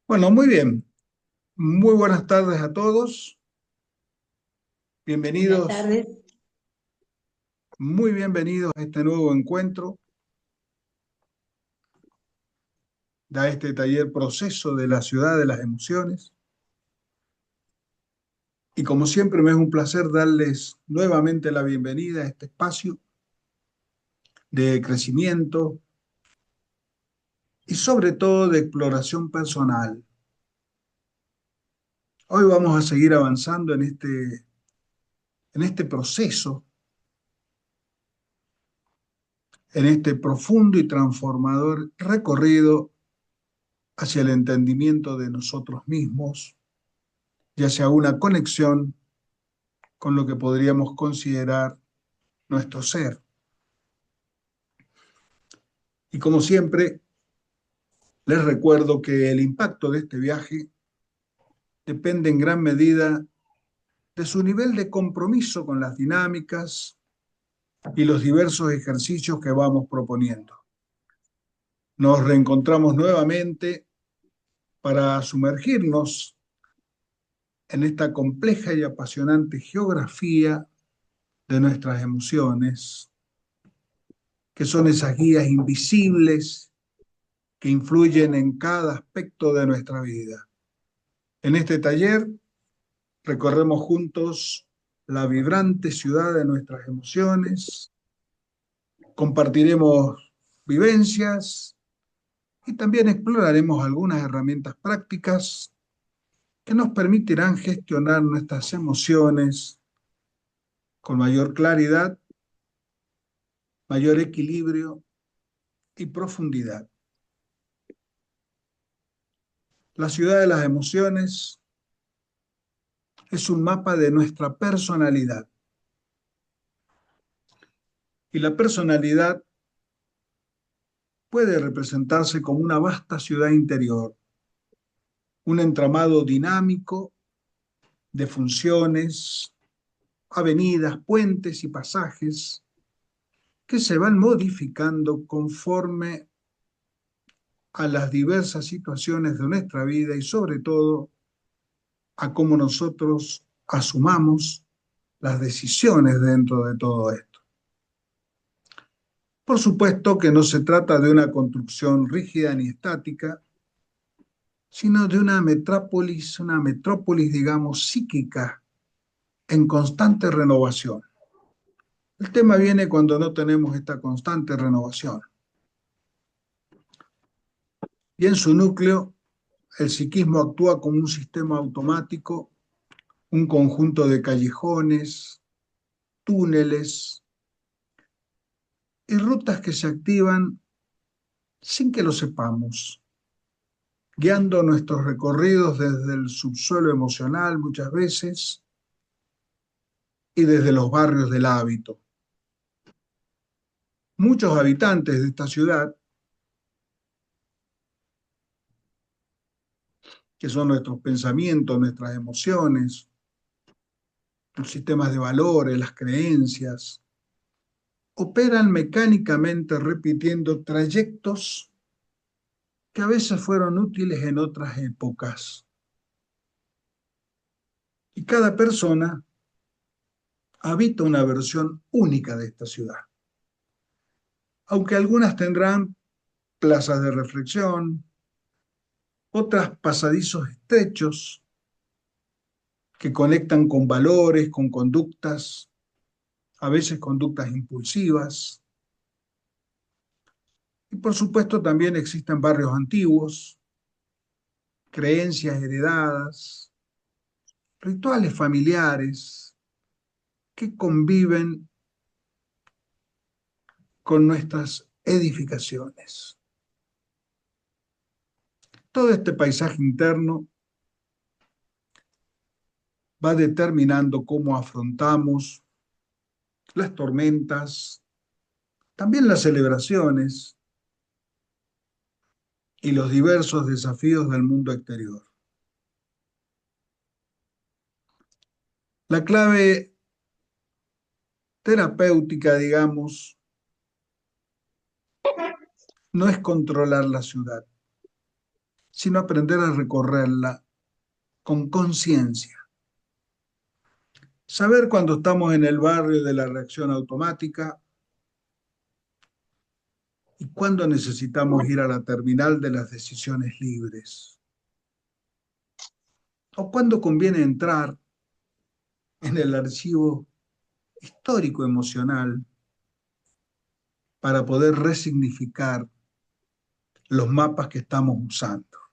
Bueno, muy bien. Muy buenas tardes a todos. Buenas Bienvenidos, tardes. muy bienvenidos a este nuevo encuentro, a este taller Proceso de la Ciudad de las Emociones. Y como siempre me es un placer darles nuevamente la bienvenida a este espacio de crecimiento y sobre todo de exploración personal. Hoy vamos a seguir avanzando en este proceso, en este profundo y transformador recorrido hacia el entendimiento de nosotros mismos, ya sea una conexión con lo que podríamos considerar nuestro ser. Y como siempre, les recuerdo que el impacto de este viaje depende en gran medida de su nivel de compromiso con las dinámicas y los diversos ejercicios que vamos proponiendo. Nos reencontramos nuevamente para sumergirnos en esta compleja y apasionante geografía de nuestras emociones, que son esas guías invisibles que influyen en cada aspecto de nuestra vida. En este taller recorremos juntos la vibrante ciudad de nuestras emociones, compartiremos vivencias y también exploraremos algunas herramientas prácticas que nos permitirán gestionar nuestras emociones con mayor claridad, mayor equilibrio y profundidad. La ciudad de las emociones es un mapa de nuestra personalidad y la personalidad puede representarse como una vasta ciudad interior, un entramado dinámico de funciones, avenidas, puentes y pasajes que se van modificando conforme a las diversas situaciones de nuestra vida y sobre todo a cómo nosotros asumamos las decisiones dentro de todo esto. Por supuesto que no se trata de una construcción rígida ni estática, sino de una metrópolis, digamos, psíquica en constante renovación. El tema viene cuando no tenemos esta constante renovación. Y en su núcleo, el psiquismo actúa como un sistema automático, un conjunto de callejones, túneles y rutas que se activan sin que lo sepamos, guiando nuestros recorridos desde el subsuelo emocional muchas veces y desde los barrios del hábito. Muchos habitantes de esta ciudad, que son nuestros pensamientos, nuestras emociones, los sistemas de valores, las creencias, operan mecánicamente repitiendo trayectos que a veces fueron útiles en otras épocas. Y cada persona habita una versión única de esta ciudad, aunque algunas tendrán plazas de reflexión, otras pasadizos estrechos que conectan con valores, con conductas, a veces conductas impulsivas. Y por supuesto también existen barrios antiguos, creencias heredadas, rituales familiares que conviven con nuestras edificaciones. Todo este paisaje interno va determinando cómo afrontamos las tormentas, también las celebraciones y los diversos desafíos del mundo exterior. La clave terapéutica, digamos, no es controlar la ciudad, sino aprender a recorrerla con conciencia. Saber cuando estamos en el barrio de la reacción automática y cuándo necesitamos ir a la terminal de las decisiones libres. O cuándo conviene entrar en el archivo histórico emocional para poder resignificar los mapas que estamos usando.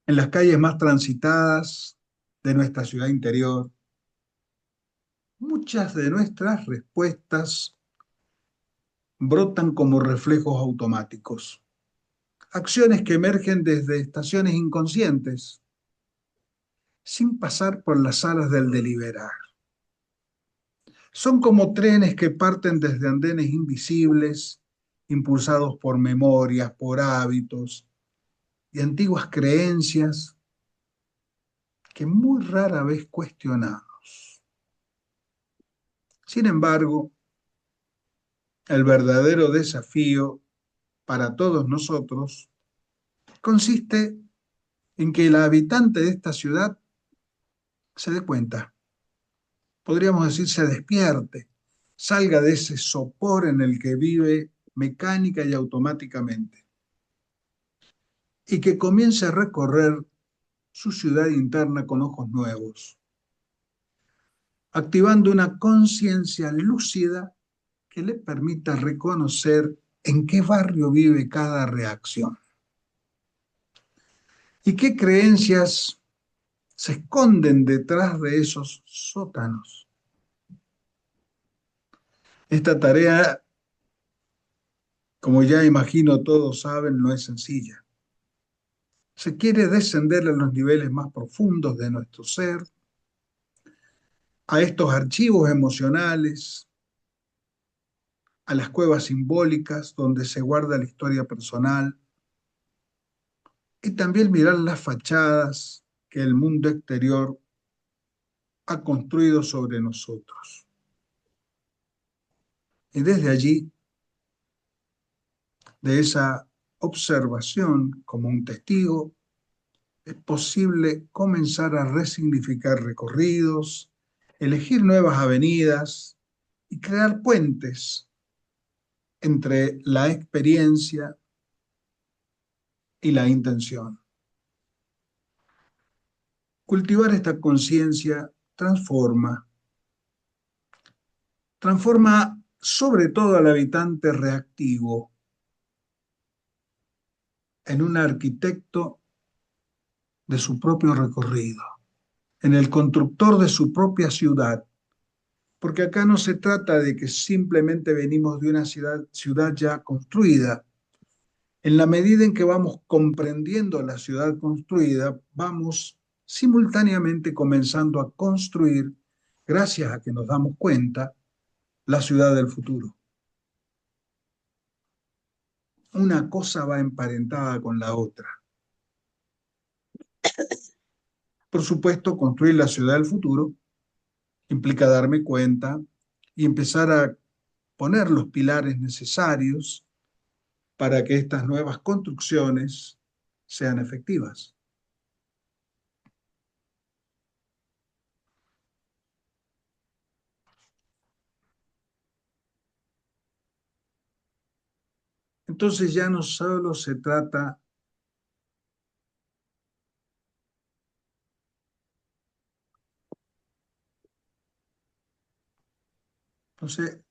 En las calles más transitadas de nuestra ciudad interior, muchas de nuestras respuestas brotan como reflejos automáticos, acciones que emergen desde estaciones inconscientes, sin pasar por las salas del deliberar. Son como trenes que parten desde andenes invisibles, impulsados por memorias, por hábitos y antiguas creencias que muy rara vez cuestionamos. Sin embargo, el verdadero desafío para todos nosotros consiste en que el habitante de esta ciudad se dé cuenta, podríamos decir se despierte, salga de ese sopor en el que vive mecánica y automáticamente, y que comience a recorrer su ciudad interna con ojos nuevos, activando una conciencia lúcida que le permita reconocer en qué barrio vive cada reacción y qué creencias se esconden detrás de esos sótanos. Esta tarea, como ya imagino todos saben, no es sencilla. Se quiere descender a los niveles más profundos de nuestro ser, a estos archivos emocionales, a las cuevas simbólicas donde se guarda la historia personal, y también mirar las fachadas que el mundo exterior ha construido sobre nosotros. Y desde allí, de esa observación como un testigo, es posible comenzar a resignificar recorridos, elegir nuevas avenidas y crear puentes entre la experiencia y la intención. Cultivar esta conciencia transforma sobre todo al habitante reactivo en un arquitecto de su propio recorrido, en el constructor de su propia ciudad, porque acá no se trata de que simplemente venimos de una ciudad ya construida. En la medida en que vamos comprendiendo la ciudad construida, vamos simultáneamente comenzando a construir, gracias a que nos damos cuenta, la ciudad del futuro. Una cosa va emparentada con la otra. Por supuesto, construir la ciudad del futuro implica darme cuenta y empezar a poner los pilares necesarios para que estas nuevas construcciones sean efectivas. Entonces ya no solo se trata no sé,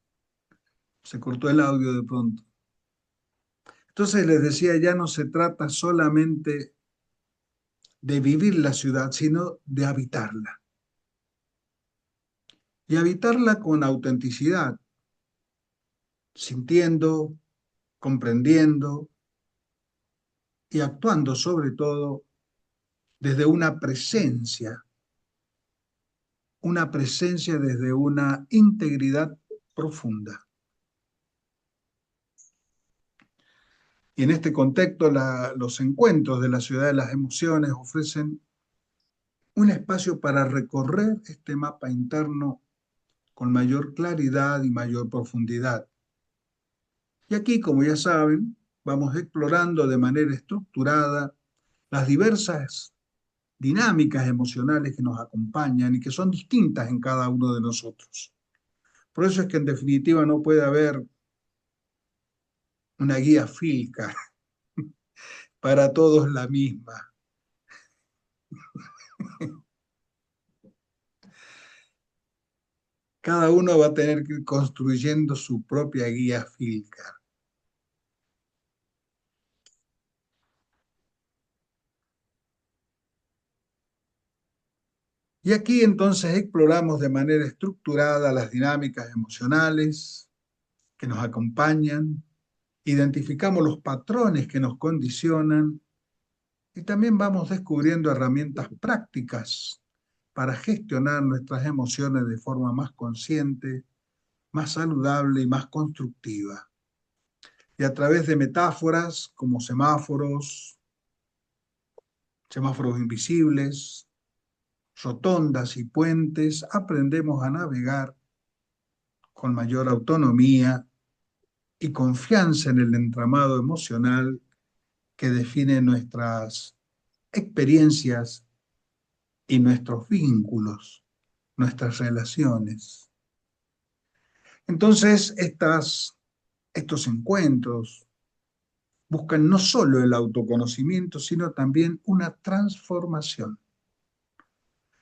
se cortó el audio de pronto. Entonces les decía, ya no se trata solamente de vivir la ciudad, sino de habitarla. Y habitarla con autenticidad, sintiendo, comprendiendo y actuando sobre todo desde una presencia desde una integridad profunda. Y en este contexto, los encuentros de la ciudad de las emociones ofrecen un espacio para recorrer este mapa interno con mayor claridad y mayor profundidad. Y aquí, como ya saben, vamos explorando de manera estructurada las diversas dinámicas emocionales que nos acompañan y que son distintas en cada uno de nosotros. Por eso es que en definitiva no puede haber una guía Filca para todos la misma. Cada uno va a tener que ir construyendo su propia guía Filca. Y aquí entonces exploramos de manera estructurada las dinámicas emocionales que nos acompañan, identificamos los patrones que nos condicionan y también vamos descubriendo herramientas prácticas para gestionar nuestras emociones de forma más consciente, más saludable y más constructiva. Y a través de metáforas como semáforos invisibles, rotondas y puentes, aprendemos a navegar con mayor autonomía y confianza en el entramado emocional que define nuestras experiencias y nuestros vínculos, nuestras relaciones. Entonces, estos encuentros buscan no solo el autoconocimiento, sino también una transformación.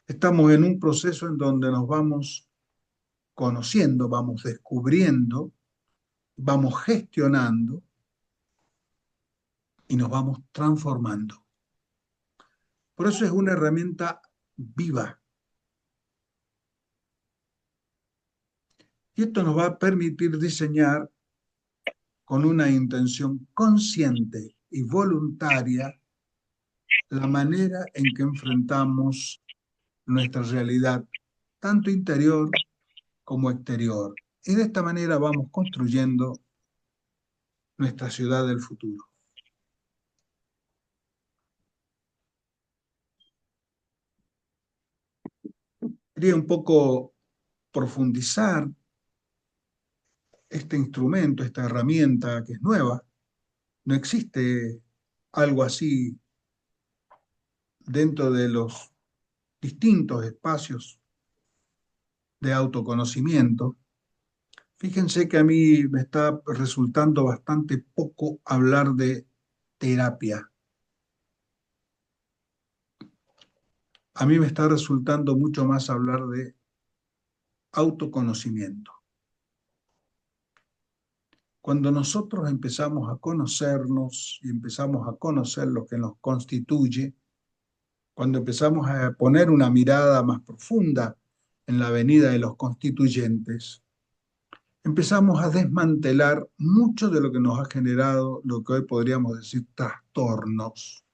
Estamos en un proceso en donde nos vamos conociendo, vamos descubriendo, vamos gestionando y nos vamos transformando. Por eso es una herramienta viva. Y esto nos va a permitir diseñar con una intención consciente y voluntaria la manera en que enfrentamos nuestra realidad, tanto interior como exterior. Y de esta manera vamos construyendo nuestra ciudad del futuro. Quería un poco profundizar este instrumento, esta herramienta que es nueva. No existe algo así dentro de los distintos espacios de autoconocimiento. Fíjense que a mí me está resultando bastante poco hablar de terapia. A mí me está resultando mucho más hablar de autoconocimiento. Cuando nosotros empezamos a conocernos y empezamos a conocer lo que nos constituye, cuando empezamos a poner una mirada más profunda en la avenida de los constituyentes, empezamos a desmantelar mucho de lo que nos ha generado lo que hoy podríamos decir trastornos.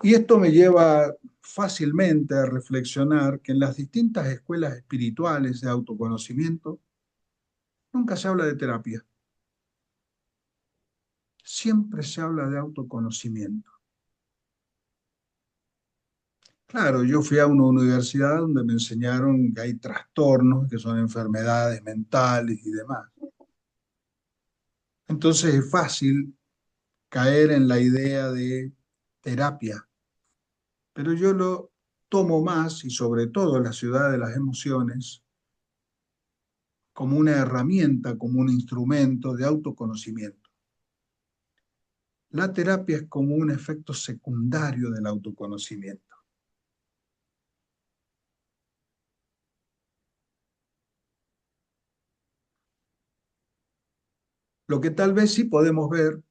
Y esto me lleva fácilmente a reflexionar que en las distintas escuelas espirituales de autoconocimiento nunca se habla de terapia, siempre se habla de autoconocimiento. Claro, yo fui a una universidad donde me enseñaron que hay trastornos, que son enfermedades mentales y demás. Entonces es fácil caer en la idea de terapia, pero yo lo tomo más, y sobre todo en la ciudad de las emociones, como una herramienta, como un instrumento de autoconocimiento. La terapia es como un efecto secundario del autoconocimiento. Lo que tal vez sí podemos ver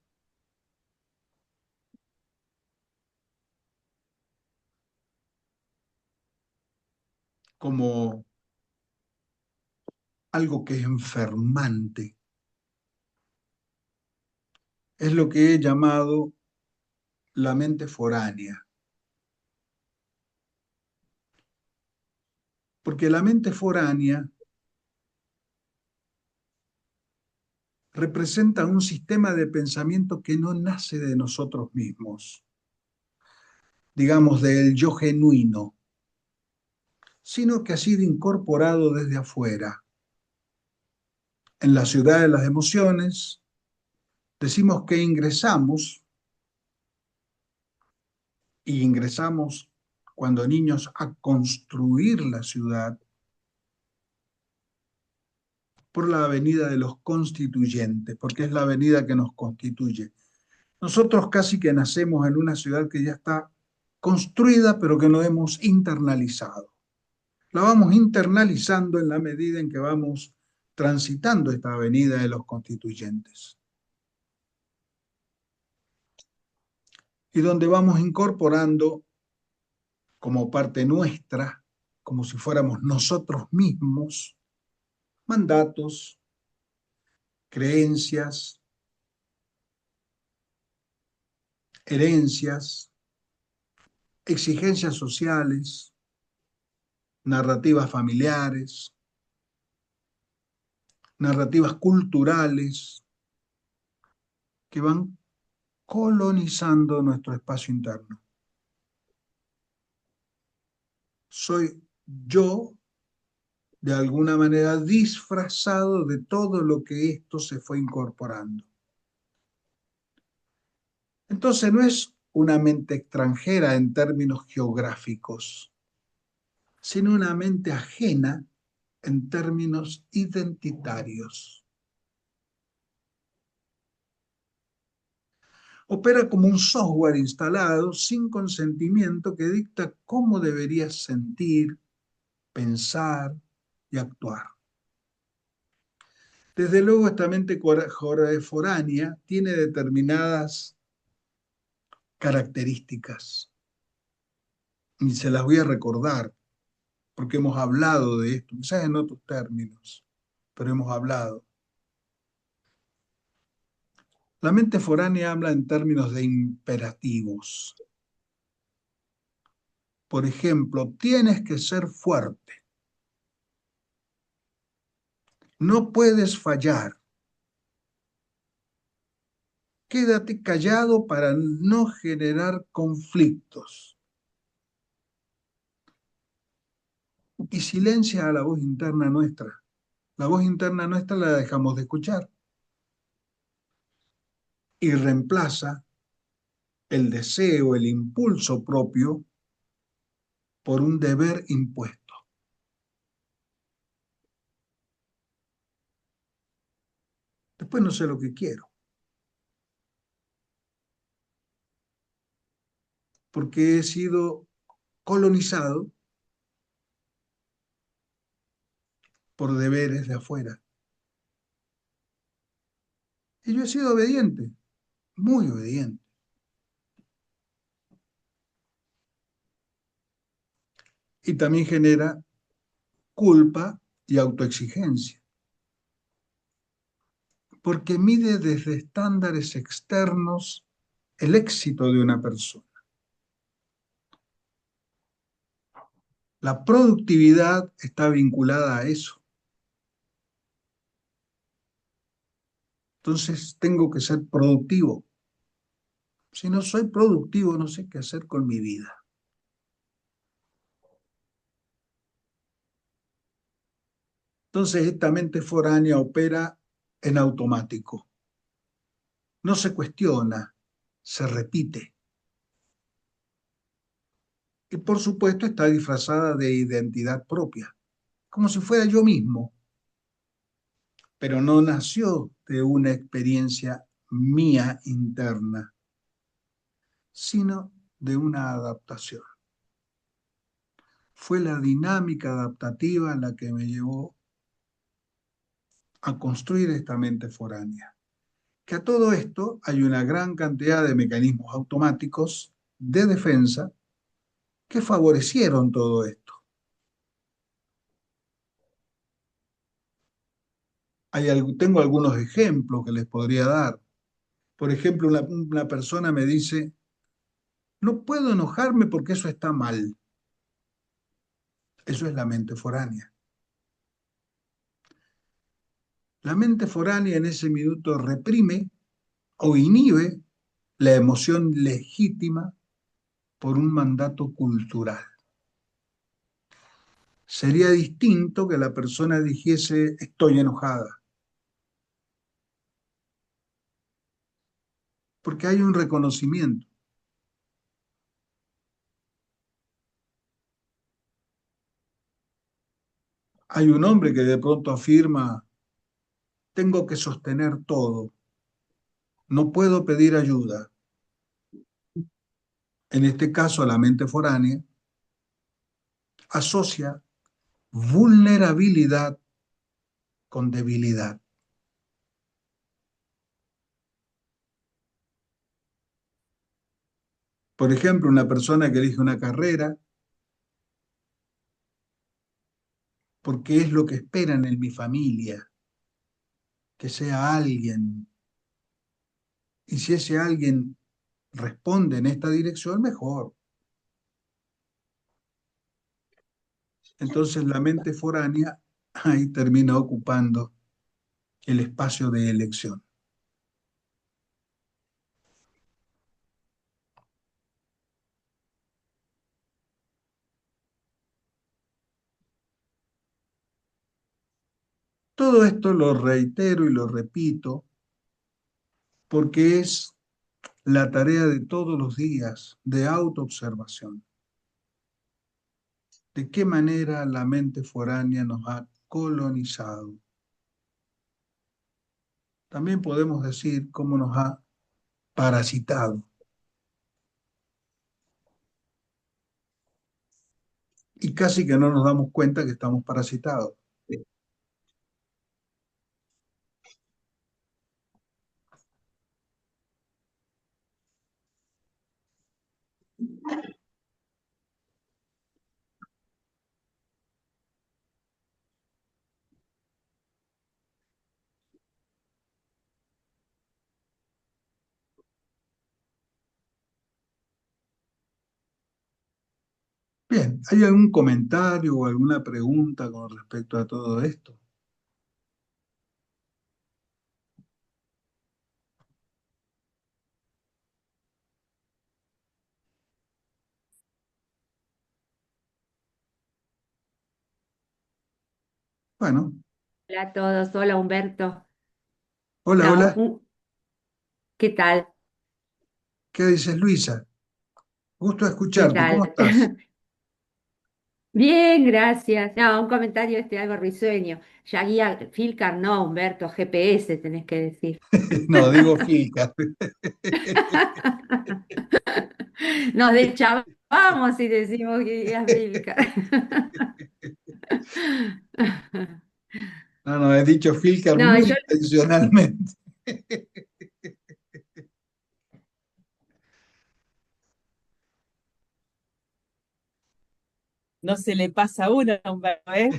como algo que es enfermante es lo que he llamado la mente foránea. Porque la mente foránea representa un sistema de pensamiento que no nace de nosotros mismos, digamos del yo genuino. sino que ha sido incorporado desde afuera. En la ciudad de las emociones, decimos que ingresamos, y ingresamos cuando niños a construir la ciudad por la avenida de los constituyentes, porque es la avenida que nos constituye. Nosotros casi que nacemos en una ciudad que ya está construida, pero que no hemos internalizado. La vamos internalizando en la medida en que vamos transitando esta avenida de los constituyentes. Y donde vamos incorporando como parte nuestra, como si fuéramos nosotros mismos, mandatos, creencias, herencias, exigencias sociales, narrativas familiares, narrativas culturales que van colonizando nuestro espacio interno. Soy yo, de alguna manera, disfrazado de todo lo que esto se fue incorporando. Entonces no es una mente extranjera en términos geográficos, sino una mente ajena en términos identitarios. Opera como un software instalado sin consentimiento que dicta cómo deberías sentir, pensar y actuar. Desde luego, esta mente foránea tiene determinadas características y se las voy a recordar porque hemos hablado de esto, quizás en otros términos, pero hemos hablado. La mente foránea habla en términos de imperativos. Por ejemplo, tienes que ser fuerte, no puedes fallar, quédate callado para no generar conflictos y silencia a la voz interna nuestra. La voz interna nuestra la dejamos de escuchar y reemplaza el deseo, el impulso propio por un deber impuesto. Después no sé lo que quiero, porque he sido colonizado por deberes de afuera. Y yo he sido obediente, muy obediente. Y también genera culpa y autoexigencia, porque mide desde estándares externos el éxito de una persona. La productividad está vinculada a eso. Entonces tengo que ser productivo. Si no soy productivo, no sé qué hacer con mi vida. Entonces esta mente foránea opera en automático. No se cuestiona, se repite. Y por supuesto está disfrazada de identidad propia, como si fuera yo mismo, pero no nació de una experiencia mía interna, sino de una adaptación. Fue la dinámica adaptativa la que me llevó a construir esta mente foránea. Que a todo esto hay una gran cantidad de mecanismos automáticos de defensa que favorecieron todo esto. Tengo algunos ejemplos que les podría dar. Por ejemplo, una persona me dice, no puedo enojarme porque eso está mal. Eso es la mente foránea. La mente foránea en ese minuto reprime o inhibe la emoción legítima por un mandato cultural. sería distinto que la persona dijese estoy enojada, porque hay un reconocimiento. Hay un hombre que de pronto afirma, tengo que sostener todo, no puedo pedir ayuda. En este caso, la mente foránea asocia vulnerabilidad con debilidad. Por ejemplo, una persona que elige una carrera porque es lo que esperan en mi familia, que sea alguien. Y si ese alguien responde en esta dirección, mejor. Entonces la mente foránea ahí termina ocupando el espacio de elección. Todo esto lo reitero y lo repito porque es la tarea de todos los días de autoobservación. ¿De qué manera la mente foránea nos ha colonizado? También podemos decir cómo nos ha parasitado. Y casi que no nos damos cuenta que estamos parasitados. Bien, ¿hay algún comentario o alguna pregunta con respecto a todo esto? Bueno, Hola a todos, hola Humberto. hola, No, hola, ¿qué tal? ¿qué dices, Luisa? Gusto ¿Qué escucharte, ¿cómo tal? estás? Bien, gracias. No, un comentario algo risueño. Ya guía Filcar, no, Humberto, GPS tenés que decir. No, digo Filca. Nos deschavamos y decimos que guía Filcar. No, no, he dicho Filcar No, muy yo intencionalmente. No se le pasa a uno, Humberto, ¿eh?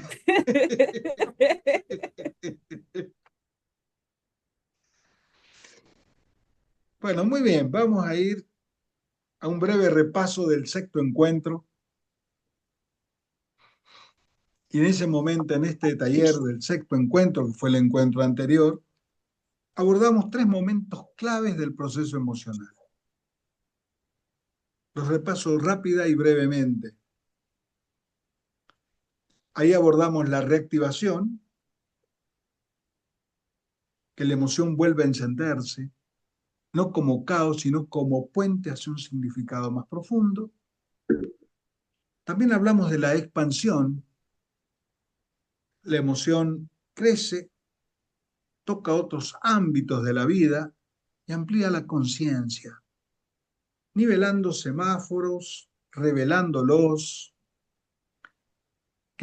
Bueno, muy bien, vamos a ir a un breve repaso del sexto encuentro. Y en ese momento, en este taller del sexto encuentro, que fue el encuentro anterior, abordamos tres momentos claves del proceso emocional. Los repaso rápida y brevemente. Ahí abordamos la reactivación, que la emoción vuelve a encenderse, no como caos, sino como puente hacia un significado más profundo. También hablamos de la expansión. La emoción crece, toca otros ámbitos de la vida y amplía la conciencia, nivelando semáforos, revelándolos,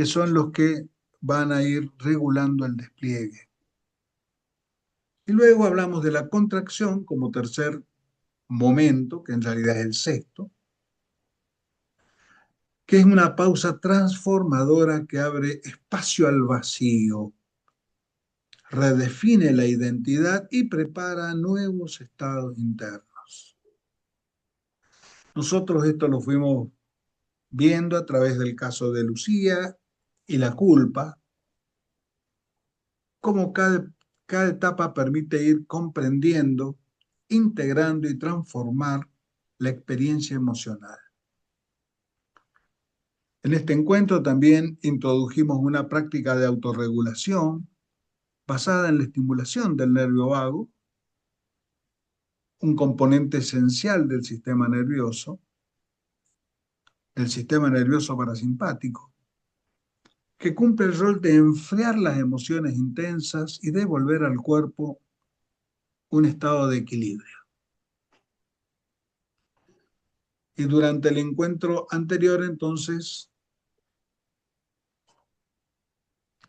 que son los que van a ir regulando el despliegue. Y luego hablamos de la contracción como tercer momento, que en realidad es el sexto, que es una pausa transformadora que abre espacio al vacío, redefine la identidad y prepara nuevos estados internos. Nosotros esto lo fuimos viendo a través del caso de Lucía y la culpa, cómo cada etapa permite ir comprendiendo, integrando y transformar la experiencia emocional. En este encuentro también introdujimos una práctica de autorregulación basada en la estimulación del nervio vago, un componente esencial del sistema nervioso parasimpático, que cumple el rol de enfriar las emociones intensas y devolver al cuerpo un estado de equilibrio. Y durante el encuentro anterior, entonces,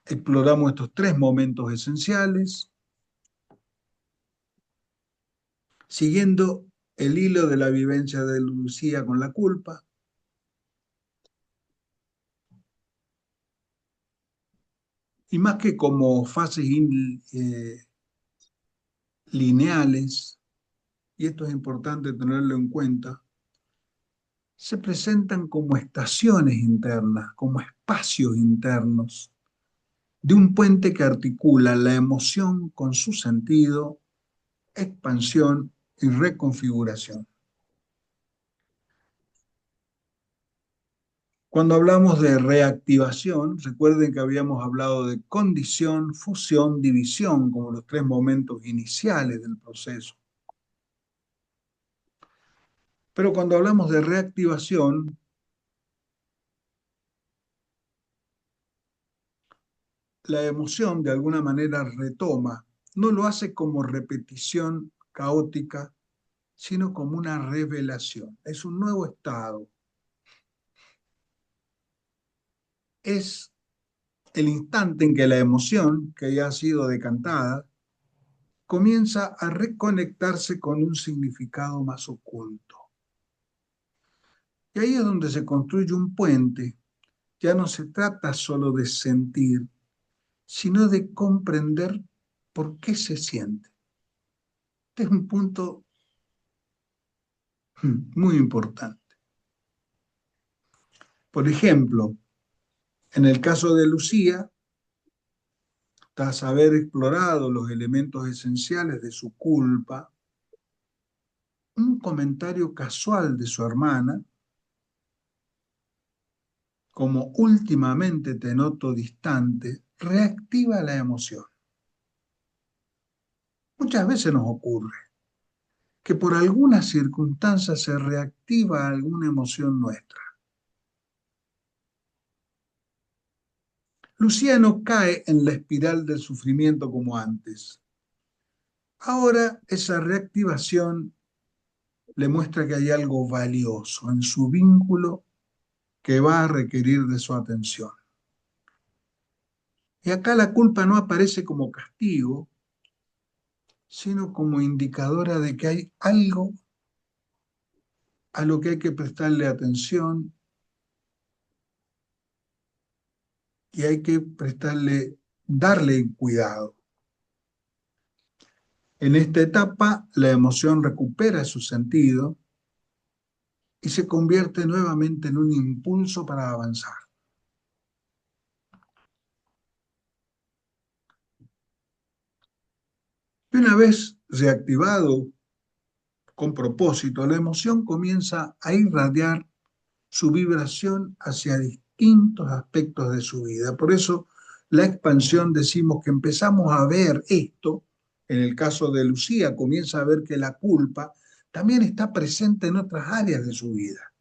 exploramos estos tres momentos esenciales, siguiendo el hilo de la vivencia de Lucía con la culpa. Y más que como fases lineales, y esto es importante tenerlo en cuenta, se presentan como estaciones internas, como espacios internos de un puente que articula la emoción con su sentido, expansión y reconfiguración. Cuando hablamos de reactivación, recuerden que habíamos hablado de condición, fusión, división como los tres momentos iniciales del proceso. Pero cuando hablamos de reactivación, la emoción de alguna manera retoma, no lo hace como repetición caótica, sino como una revelación. Es un nuevo estado. Es el instante en que la emoción, que ya ha sido decantada, comienza a reconectarse con un significado más oculto. Y ahí es donde se construye un puente. Ya no se trata solo de sentir, sino de comprender por qué se siente. Este es un punto muy importante. Por ejemplo, en el caso de Lucía, tras haber explorado los elementos esenciales de su culpa, un comentario casual de su hermana, como últimamente te noto distante, reactiva la emoción. Muchas veces nos ocurre que por alguna circunstancia se reactiva alguna emoción nuestra. Lucía no cae en la espiral del sufrimiento como antes. Ahora esa reactivación le muestra que hay algo valioso en su vínculo que va a requerir de su atención. Y acá la culpa no aparece como castigo, sino como indicadora de que hay algo a lo que hay que prestarle atención y hay que darle cuidado. En esta etapa, la emoción recupera su sentido y se convierte nuevamente en un impulso para avanzar. Y una vez reactivado con propósito, la emoción comienza a irradiar su vibración hacia distintos aspectos de su vida. Por eso, la expansión decimos que empezamos a ver esto, en el caso de Lucía, comienza a ver que la culpa también está presente en otras áreas de su vida.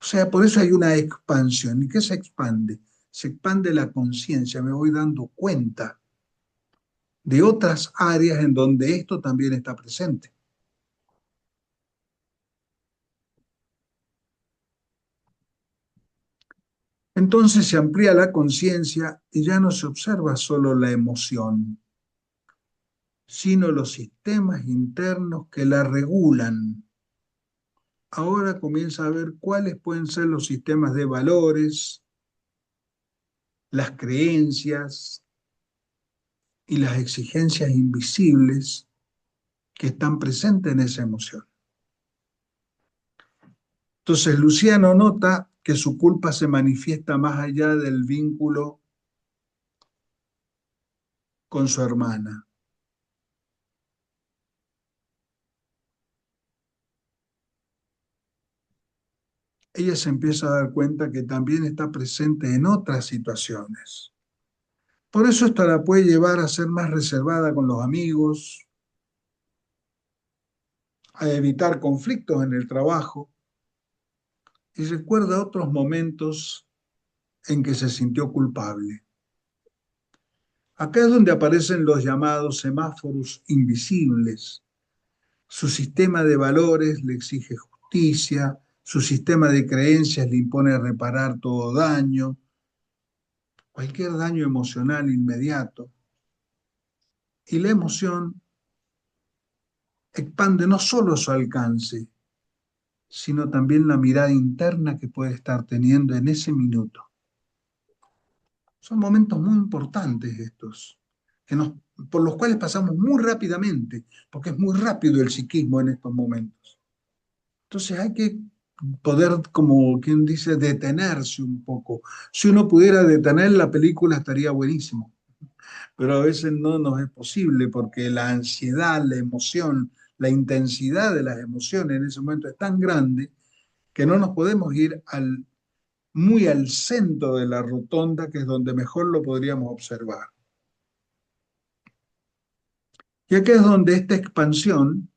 O sea, por eso hay una expansión. ¿Y qué se expande? Se expande la conciencia, me voy dando cuenta de otras áreas en donde esto también está presente. Entonces se amplía la conciencia y ya no se observa solo la emoción, sino los sistemas internos que la regulan. Ahora comienza a ver cuáles pueden ser los sistemas de valores, las creencias y las exigencias invisibles que están presentes en esa emoción. Entonces Luciano nota que su culpa se manifiesta más allá del vínculo con su hermana. ella se empieza a dar cuenta que también está presente en otras situaciones. Por eso esto la puede llevar a ser más reservada con los amigos, a evitar conflictos en el trabajo, y recuerda otros momentos en que se sintió culpable. Acá es donde aparecen los llamados semáforos invisibles. Su sistema de valores le exige justicia, su sistema de creencias le impone reparar todo daño, cualquier daño emocional inmediato. Y la emoción expande no solo su alcance, sino también la mirada interna que puede estar teniendo en ese minuto. Son momentos muy importantes estos, por los cuales pasamos muy rápidamente, porque es muy rápido el psiquismo en estos momentos. Entonces hay que poder, como quien dice, detenerse un poco. Si uno pudiera detener la película estaría buenísimo, pero a veces no nos es posible porque la ansiedad, la emoción, la intensidad de las emociones en ese momento es tan grande que no nos podemos ir muy al centro de la rotonda, que es donde mejor lo podríamos observar. Y aquí es donde esta expansión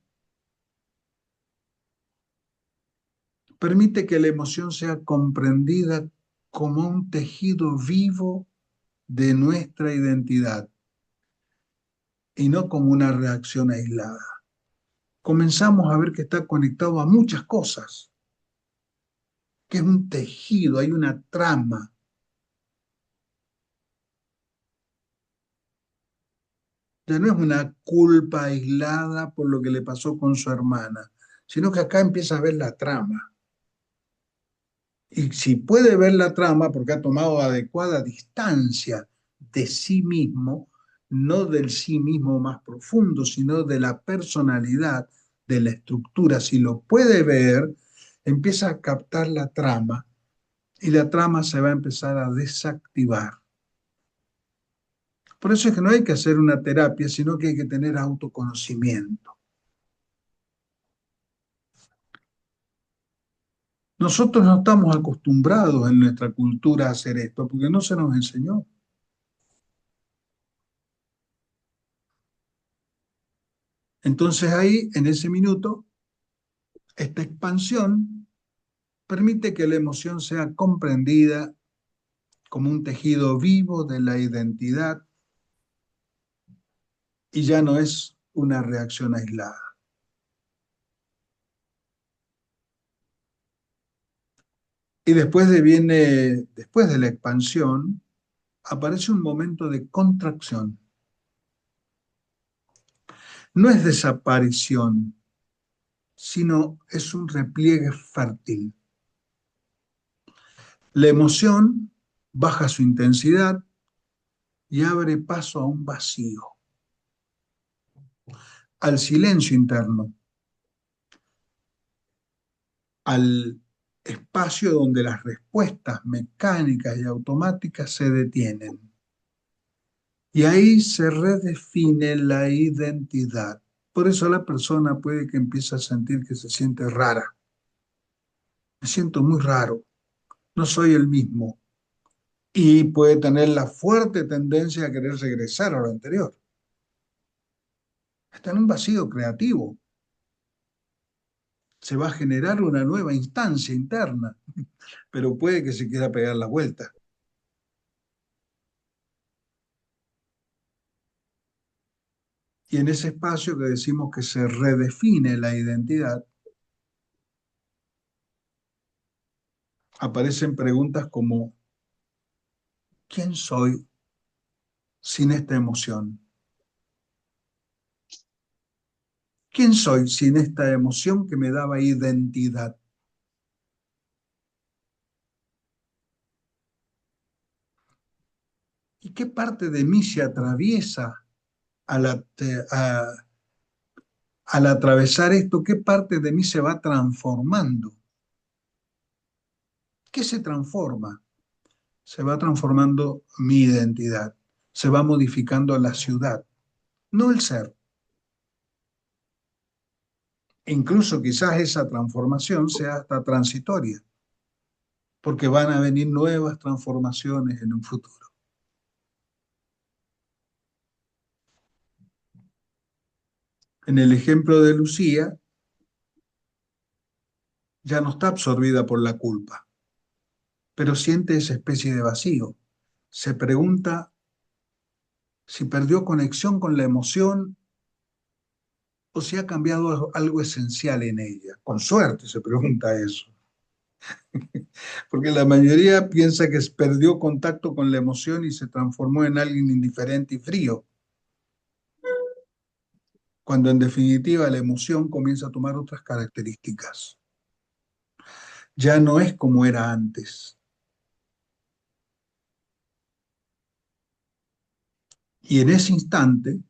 permite que la emoción sea comprendida como un tejido vivo de nuestra identidad y no como una reacción aislada. Comenzamos a ver que está conectado a muchas cosas, que es un tejido, hay una trama. Ya no es una culpa aislada por lo que le pasó con su hermana, sino que acá empieza a ver la trama. Y si puede ver la trama, porque ha tomado adecuada distancia de sí mismo, no del sí mismo más profundo, sino de la personalidad, de la estructura, si lo puede ver, empieza a captar la trama y la trama se va a empezar a desactivar. Por eso es que no hay que hacer una terapia, sino que hay que tener autoconocimiento. Nosotros no estamos acostumbrados en nuestra cultura a hacer esto, porque no se nos enseñó. Entonces ahí, en ese minuto, esta expansión permite que la emoción sea comprendida como un tejido vivo de la identidad y ya no es una reacción aislada. Y después de la expansión, aparece un momento de contracción. No es desaparición, sino es un repliegue fértil. La emoción baja su intensidad y abre paso a un vacío, al silencio interno, al espacio donde las respuestas mecánicas y automáticas se detienen. Y ahí se redefine la identidad. Por eso la persona puede que empiece a sentir que se siente rara. Me siento muy raro, no soy el mismo. Y puede tener la fuerte tendencia a querer regresar a lo anterior. Está en un vacío creativo. Se va a generar una nueva instancia interna, pero puede que se quiera pegar la vuelta. Y en ese espacio que decimos que se redefine la identidad, aparecen preguntas como, ¿quién soy sin esta emoción? ¿Quién soy sin esta emoción que me daba identidad? ¿Y qué parte de mí se atraviesa al, al atravesar esto? ¿Qué parte de mí se va transformando? ¿Qué se transforma? Se va transformando mi identidad, se va modificando la ciudad, no el ser. Incluso quizás esa transformación sea hasta transitoria. porque van a venir nuevas transformaciones en un futuro. En el ejemplo de Lucía, ya no está absorbida por la culpa, pero siente esa especie de vacío. Se pregunta si perdió conexión con la emoción o si ha cambiado algo esencial en ella. Con suerte se pregunta eso, porque la mayoría piensa que perdió contacto con la emoción y se transformó en alguien indiferente y frío, cuando en definitiva la emoción comienza a tomar otras características. Ya no es como era antes. Y en ese instante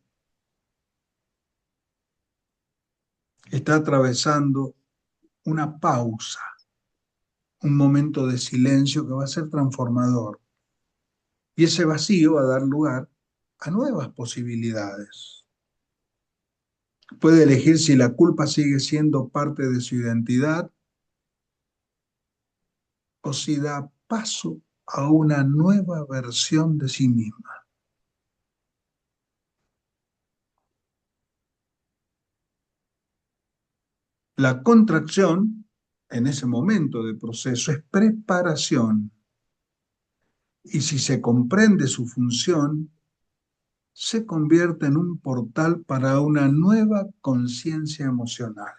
está atravesando una pausa, un momento de silencio que va a ser transformador. Y ese vacío va a dar lugar a nuevas posibilidades. Puede elegir si la culpa sigue siendo parte de su identidad o si da paso a una nueva versión de sí misma. La contracción, en ese momento de proceso, es preparación. Y si se comprende su función, se convierte en un portal para una nueva conciencia emocional,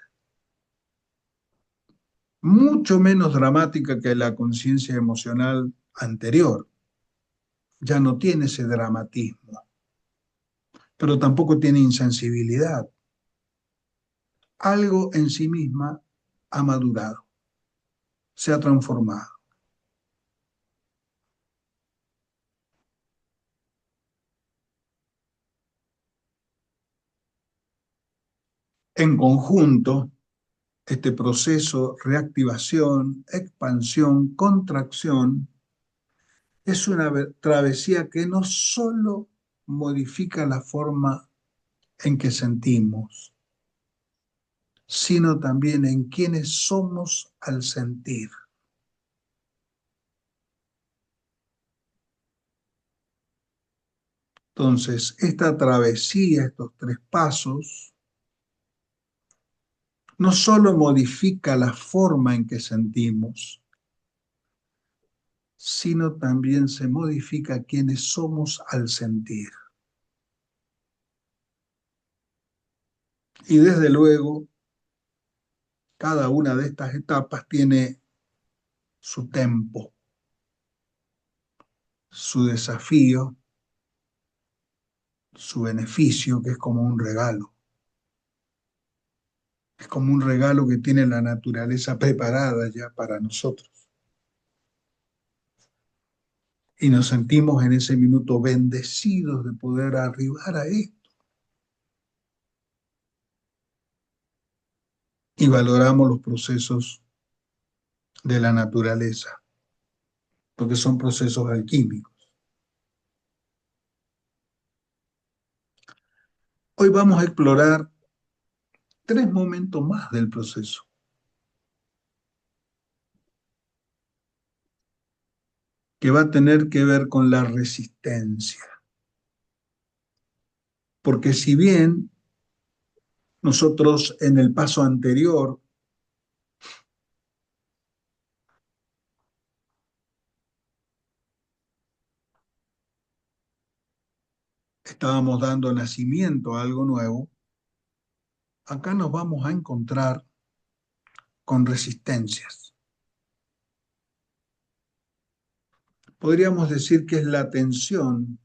mucho menos dramática que la conciencia emocional anterior. Ya no tiene ese dramatismo, pero tampoco tiene insensibilidad. Algo en sí misma ha madurado, se ha transformado. En conjunto, este proceso, reactivación, expansión, contracción, es una travesía que no solo modifica la forma en que sentimos, sino también en quienes somos al sentir. Entonces, esta travesía, estos tres pasos, no solo modifica la forma en que sentimos, sino también se modifica quienes somos al sentir. Y desde luego, cada una de estas etapas tiene su tempo, su desafío, su beneficio, que es como un regalo. Es como un regalo que tiene la naturaleza preparada ya para nosotros. Y nos sentimos en ese minuto bendecidos de poder arribar a esto. Y valoramos los procesos de la naturaleza, porque son procesos alquímicos. Hoy vamos a explorar tres momentos más del proceso, que va a tener que ver con la resistencia. Porque si bien nosotros en el paso anterior estábamos dando nacimiento a algo nuevo, acá nos vamos a encontrar con resistencias. Podríamos decir que es la tensión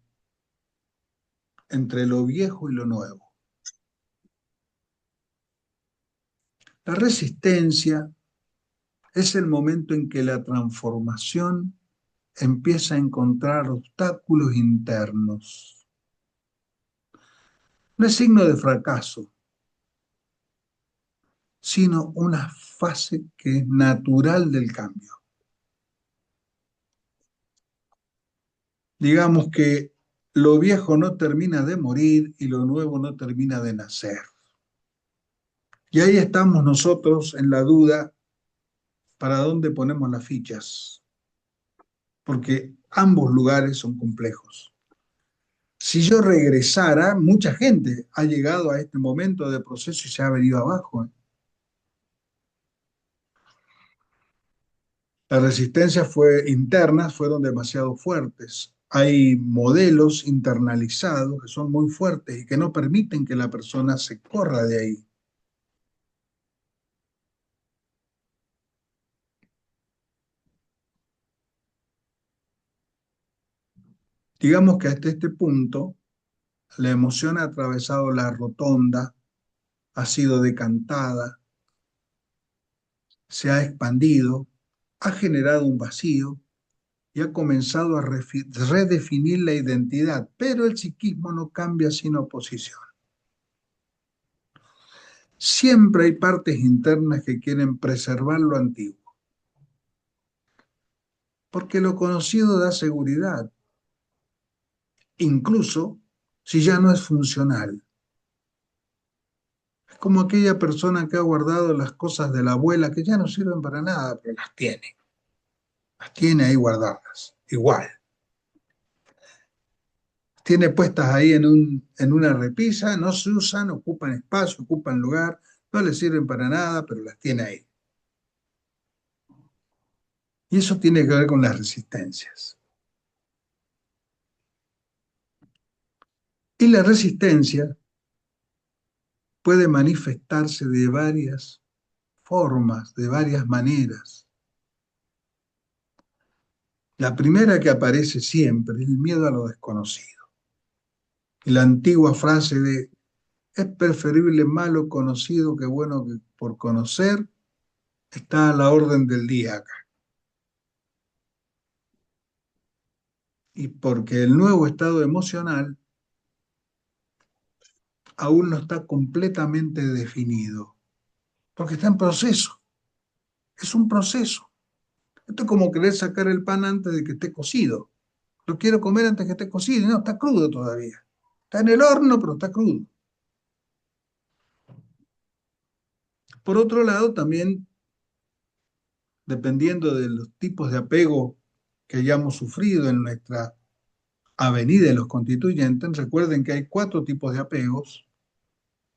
entre lo viejo y lo nuevo. La resistencia es el momento en que la transformación empieza a encontrar obstáculos internos. No es signo de fracaso, sino una fase que es natural del cambio. Digamos que lo viejo no termina de morir y lo nuevo no termina de nacer. Y ahí estamos nosotros en la duda para dónde ponemos las fichas. porque ambos lugares son complejos. Si yo regresara, mucha gente ha llegado a este momento de proceso y se ha venido abajo. Las resistencias internas fueron demasiado fuertes. Hay modelos internalizados que son muy fuertes y que no permiten que la persona se corra de ahí. Digamos que hasta este punto, la emoción ha atravesado la rotonda, ha sido decantada, se ha expandido, ha generado un vacío y ha comenzado a redefinir la identidad, pero el psiquismo no cambia sin oposición. Siempre hay partes internas que quieren preservar lo antiguo, porque lo conocido da seguridad, incluso si ya no es funcional. Es como aquella persona que ha guardado las cosas de la abuela que ya no sirven para nada, pero las tiene ahí guardadas, igual. Tiene puestas ahí en una repisa, no se usan, ocupan espacio, ocupan lugar, no le sirven para nada, pero las tiene ahí. Y eso tiene que ver con las resistencias. Y la resistencia puede manifestarse de varias formas, de varias maneras. La primera que aparece siempre es el miedo a lo desconocido. Y la antigua frase de es preferible malo conocido que bueno que por conocer está a la orden del día acá. Y porque el nuevo estado emocional aún no está completamente definido, porque está en proceso, es un proceso. Esto es como querer sacar el pan antes de que esté cocido. Lo quiero comer antes que esté cocido, y no, está crudo todavía. Está en el horno, pero está crudo. Por otro lado, también, dependiendo de los tipos de apego que hayamos sufrido en nuestra avenida de los constituyentes, recuerden que hay 4 tipos de apegos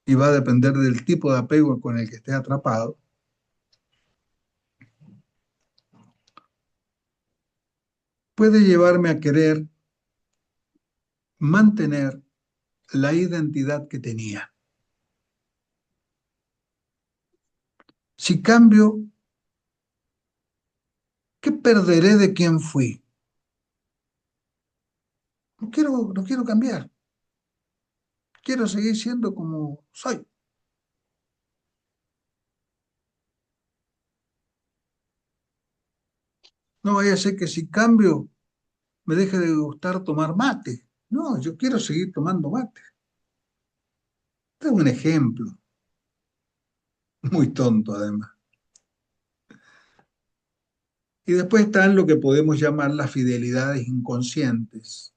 y va a depender del tipo de apego con el que esté atrapado. Puede llevarme a querer mantener la identidad que tenía. Si cambio, ¿qué perderé de quien fui? No quiero cambiar. Quiero seguir siendo como soy. No vaya a ser que si cambio me deje de gustar tomar mate. No, yo quiero seguir tomando mate. Este es un ejemplo, muy tonto además. Y después están lo que podemos llamar las fidelidades inconscientes,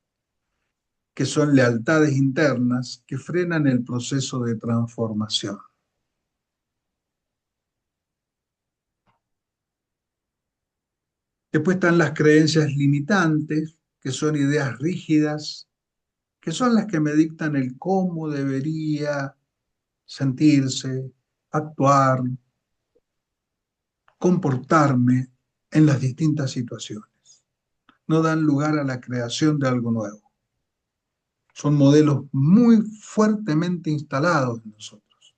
que son lealtades internas que frenan el proceso de transformación. Después están las creencias limitantes, que son ideas rígidas, que son las que me dictan el cómo debería sentirse, actuar, comportarme en las distintas situaciones. No dan lugar a la creación de algo nuevo. Son modelos muy fuertemente instalados en nosotros.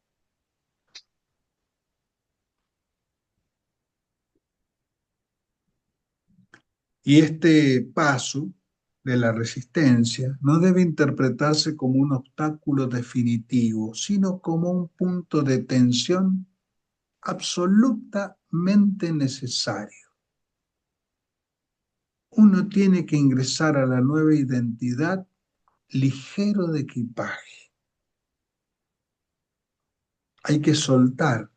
Y este paso de la resistencia no debe interpretarse como un obstáculo definitivo, sino como un punto de tensión absolutamente necesario. Uno tiene que ingresar a la nueva identidad ligero de equipaje. Hay que soltar.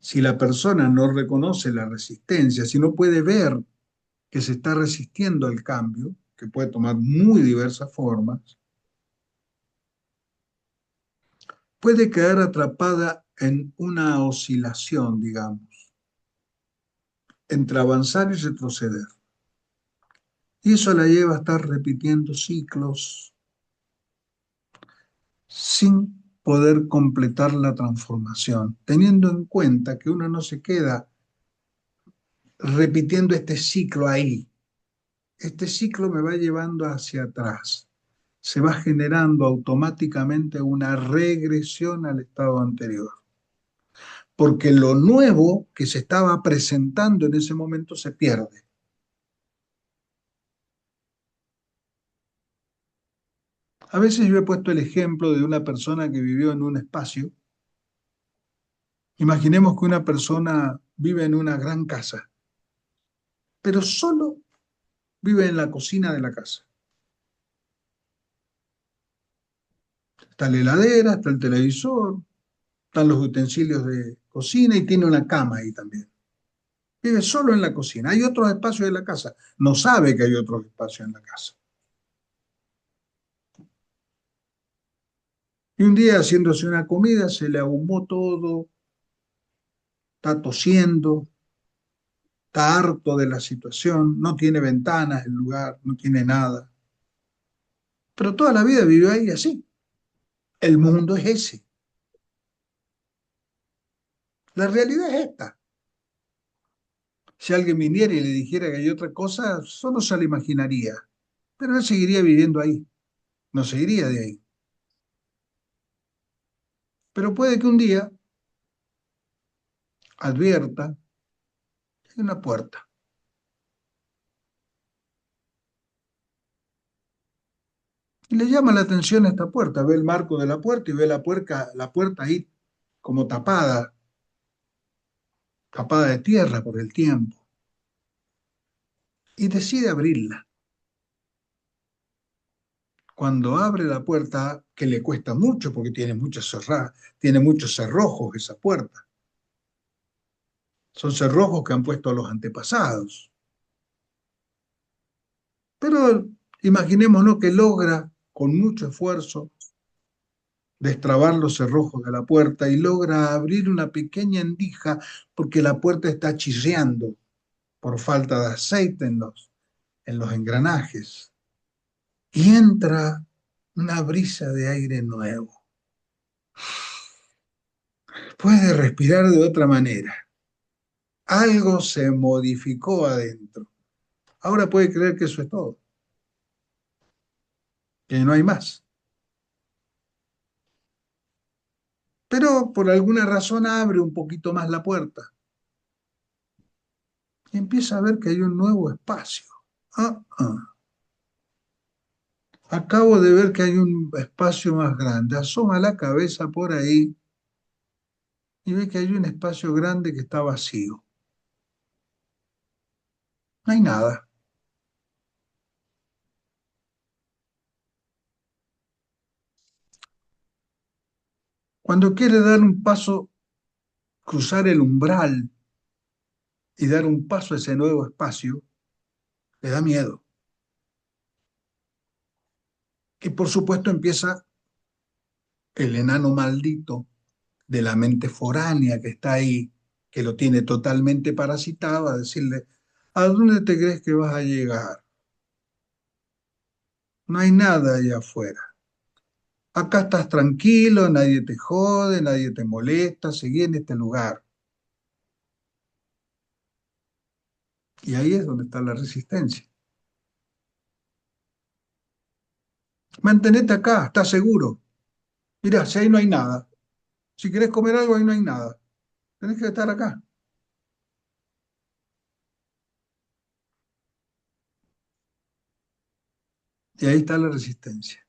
Si la persona no reconoce la resistencia, si no puede ver que se está resistiendo al cambio, que puede tomar muy diversas formas, puede quedar atrapada en una oscilación, digamos. entre avanzar y retroceder. Y eso la lleva a estar repitiendo ciclos sin poder completar la transformación, teniendo en cuenta que uno no se queda repitiendo este ciclo ahí. Este ciclo me va llevando hacia atrás. Se va generando automáticamente una regresión al estado anterior, porque lo nuevo que se estaba presentando en ese momento se pierde. A veces yo he puesto el ejemplo de una persona que vivió en un espacio. Imaginemos que una persona vive en una gran casa, pero solo vive en la cocina de la casa. Está la heladera, está el televisor, están los utensilios de cocina y tiene una cama ahí también. Vive solo en la cocina. Hay otros espacios de la casa. No sabe que hay otros espacios en la casa. Y un día haciéndose una comida se le ahumó todo, está tosiendo, está harto de la situación, no tiene ventanas el lugar, no tiene nada. Pero toda la vida vivió ahí así. El mundo es ese. La realidad es esta. Si alguien viniera y le dijera que hay otra cosa, solo se la imaginaría. Pero él seguiría viviendo ahí, no se iría de ahí. Pero puede que un día advierta que hay una puerta. Y le llama la atención esta puerta. Ve el marco de la puerta y ve la puerta ahí como tapada, tapada de tierra por el tiempo. Y decide abrirla. Cuando abre la puerta, que le cuesta mucho porque tiene muchos cerrojos esa puerta. Son cerrojos que han puesto los antepasados. Pero imaginémonos que logra, con mucho esfuerzo, destrabar los cerrojos de la puerta y logra abrir una pequeña endija porque la puerta está chirriando por falta de aceite en los engranajes. Y entra una brisa de aire nuevo. Puede respirar de otra manera. Algo se modificó adentro. Ahora puede creer que eso es todo, que no hay más. Pero por alguna razón abre un poquito más la puerta y empieza a ver que hay un nuevo espacio. Ah, ah. Acabo de ver que hay un espacio más grande. Asoma la cabeza por ahí y ve que hay un espacio grande que está vacío. No hay nada. Cuando quiere dar un paso, cruzar el umbral y dar un paso a ese nuevo espacio, le da miedo. Y por supuesto empieza el enano maldito de la mente foránea que está ahí, que lo tiene totalmente parasitado, a decirle, ¿a dónde te crees que vas a llegar? No hay nada allá afuera. Acá estás tranquilo, nadie te jode, nadie te molesta, seguí en este lugar. Y ahí es donde está la resistencia. Mantenete acá, estás seguro. Mira, si ahí no hay nada. Si querés comer algo, ahí no hay nada. Tenés que estar acá. Y ahí está la resistencia.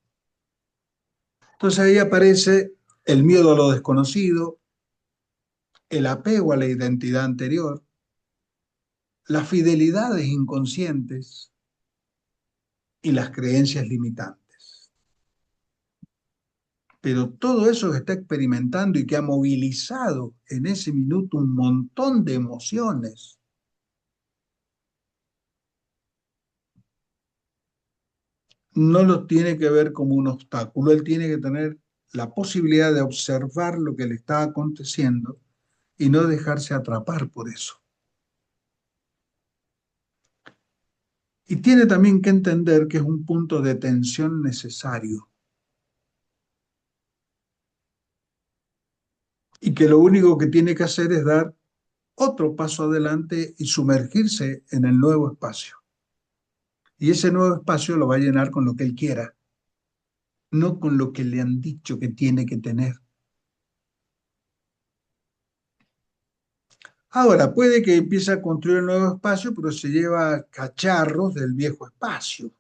Entonces ahí aparece el miedo a lo desconocido, el apego a la identidad anterior, las fidelidades inconscientes y las creencias limitantes. Pero todo eso que está experimentando y que ha movilizado en ese minuto un montón de emociones, no lo tiene que ver como un obstáculo. Él tiene que tener la posibilidad de observar lo que le está aconteciendo y no dejarse atrapar por eso. Y tiene también que entender que es un punto de tensión necesario y que lo único que tiene que hacer es dar otro paso adelante y sumergirse en el nuevo espacio. Y ese nuevo espacio lo va a llenar con lo que él quiera, no con lo que le han dicho que tiene que tener. Ahora, puede que empiece a construir el nuevo espacio, pero se lleva cacharros del viejo espacio,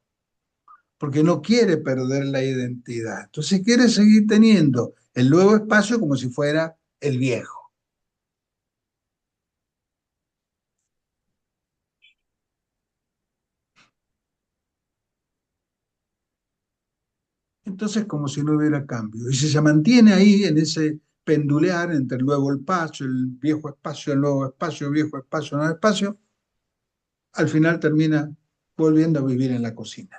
porque no quiere perder la identidad. Entonces quiere seguir teniendo el nuevo espacio como si fuera el viejo. Entonces, como si no hubiera cambio. Y si se mantiene ahí en ese pendulear entre el nuevo espacio, el viejo espacio, el nuevo espacio, viejo espacio, nuevo espacio, al final termina volviendo a vivir en la cocina.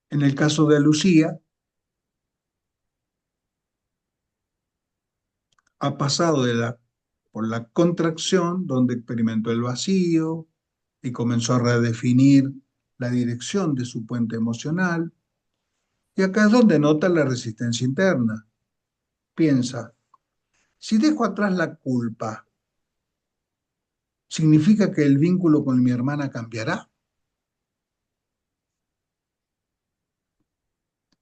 En el caso de Lucía, ha pasado por la contracción, donde experimentó el vacío y comenzó a redefinir la dirección de su puente emocional. Y acá es donde nota la resistencia interna. Piensa, si dejo atrás la culpa, ¿significa que el vínculo con mi hermana cambiará?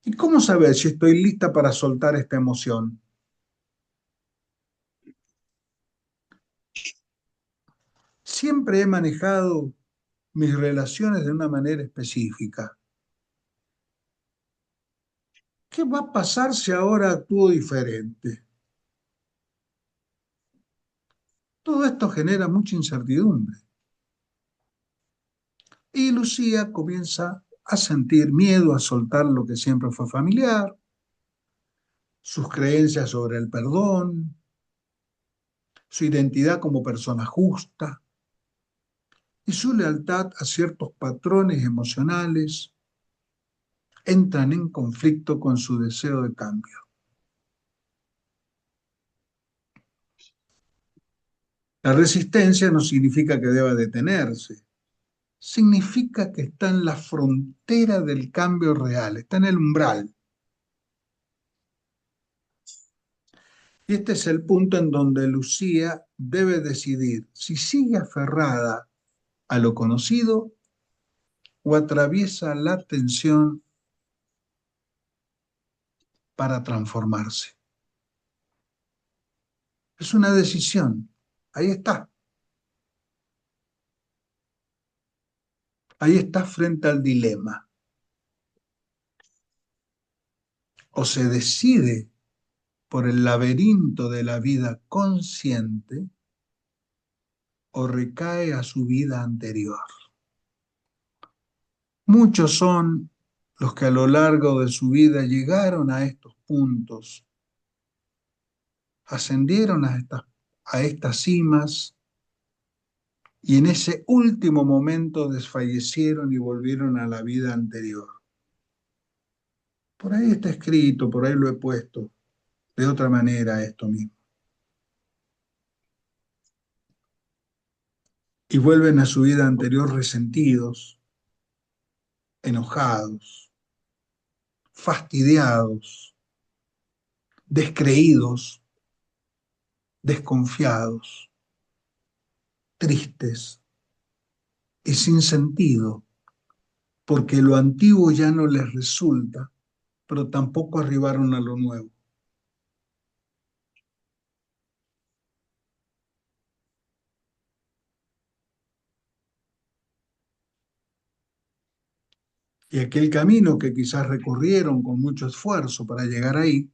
¿Y cómo saber si estoy lista para soltar esta emoción? Siempre he manejado mis relaciones de una manera específica. ¿Qué va a pasar si ahora actúo diferente? Todo esto genera mucha incertidumbre. Y Lucía comienza a sentir miedo a soltar lo que siempre fue familiar, sus creencias sobre el perdón, su identidad como persona justa y su lealtad a ciertos patrones emocionales entran en conflicto con su deseo de cambio. La resistencia no significa que deba detenerse, significa que está en la frontera del cambio real, está en el umbral. Y este es el punto en donde Lucía debe decidir si sigue aferrada a lo conocido o atraviesa la tensión para transformarse. Es una decisión. Ahí está. Ahí está frente al dilema. O se decide por el laberinto de la vida consciente o recae a su vida anterior. Muchos son los que a lo largo de su vida llegaron a estos puntos, ascendieron a estas cimas y en ese último momento desfallecieron y volvieron a la vida anterior. Por ahí está escrito, por ahí lo he puesto de otra manera esto mismo. Y vuelven a su vida anterior resentidos, enojados, fastidiados, descreídos, desconfiados, tristes y sin sentido, porque lo antiguo ya no les resulta, pero tampoco arribaron a lo nuevo. Y aquel camino que quizás recorrieron con mucho esfuerzo para llegar ahí,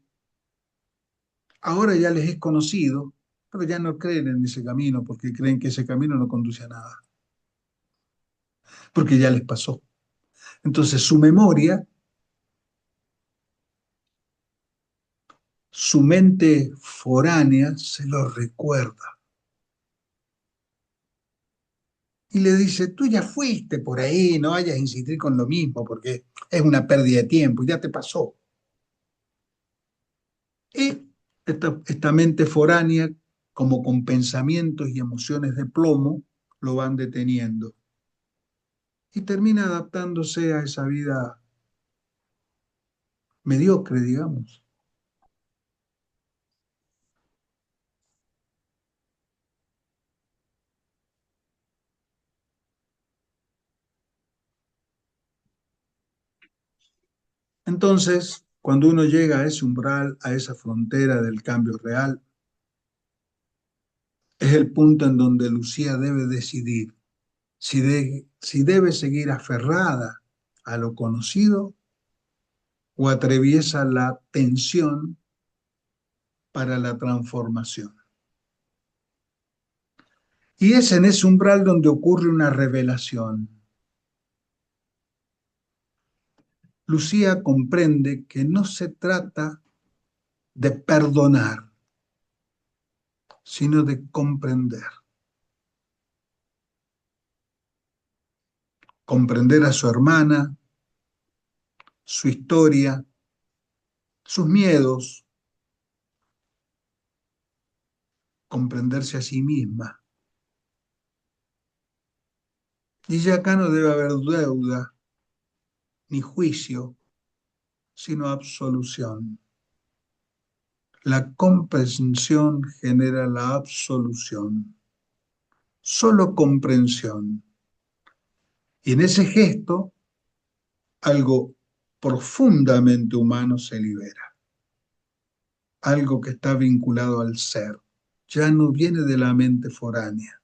ahora ya les es conocido, pero ya no creen en ese camino porque creen que ese camino no conduce a nada, porque ya les pasó. Entonces su memoria, su mente foránea se lo recuerda. y le dice, tú ya fuiste por ahí, no vayas a insistir con lo mismo porque es una pérdida de tiempo, ya te pasó. Y esta mente foránea, como con pensamientos y emociones de plomo, lo van deteniendo y termina adaptándose a esa vida mediocre, digamos. Entonces, cuando uno llega a ese umbral, a esa frontera del cambio real, es el punto en donde Lucía debe decidir si debe seguir aferrada a lo conocido o atraviesa la tensión para la transformación. Y es en ese umbral donde ocurre una revelación. Lucía comprende que no se trata de perdonar, sino de comprender. Comprender a su hermana, su historia, sus miedos, comprenderse a sí misma. Y ya acá no debe haber deuda ni juicio, sino absolución. La comprensión genera la absolución. Solo comprensión. Y en ese gesto, algo profundamente humano se libera. Algo que está vinculado al ser. Ya no viene de la mente foránea.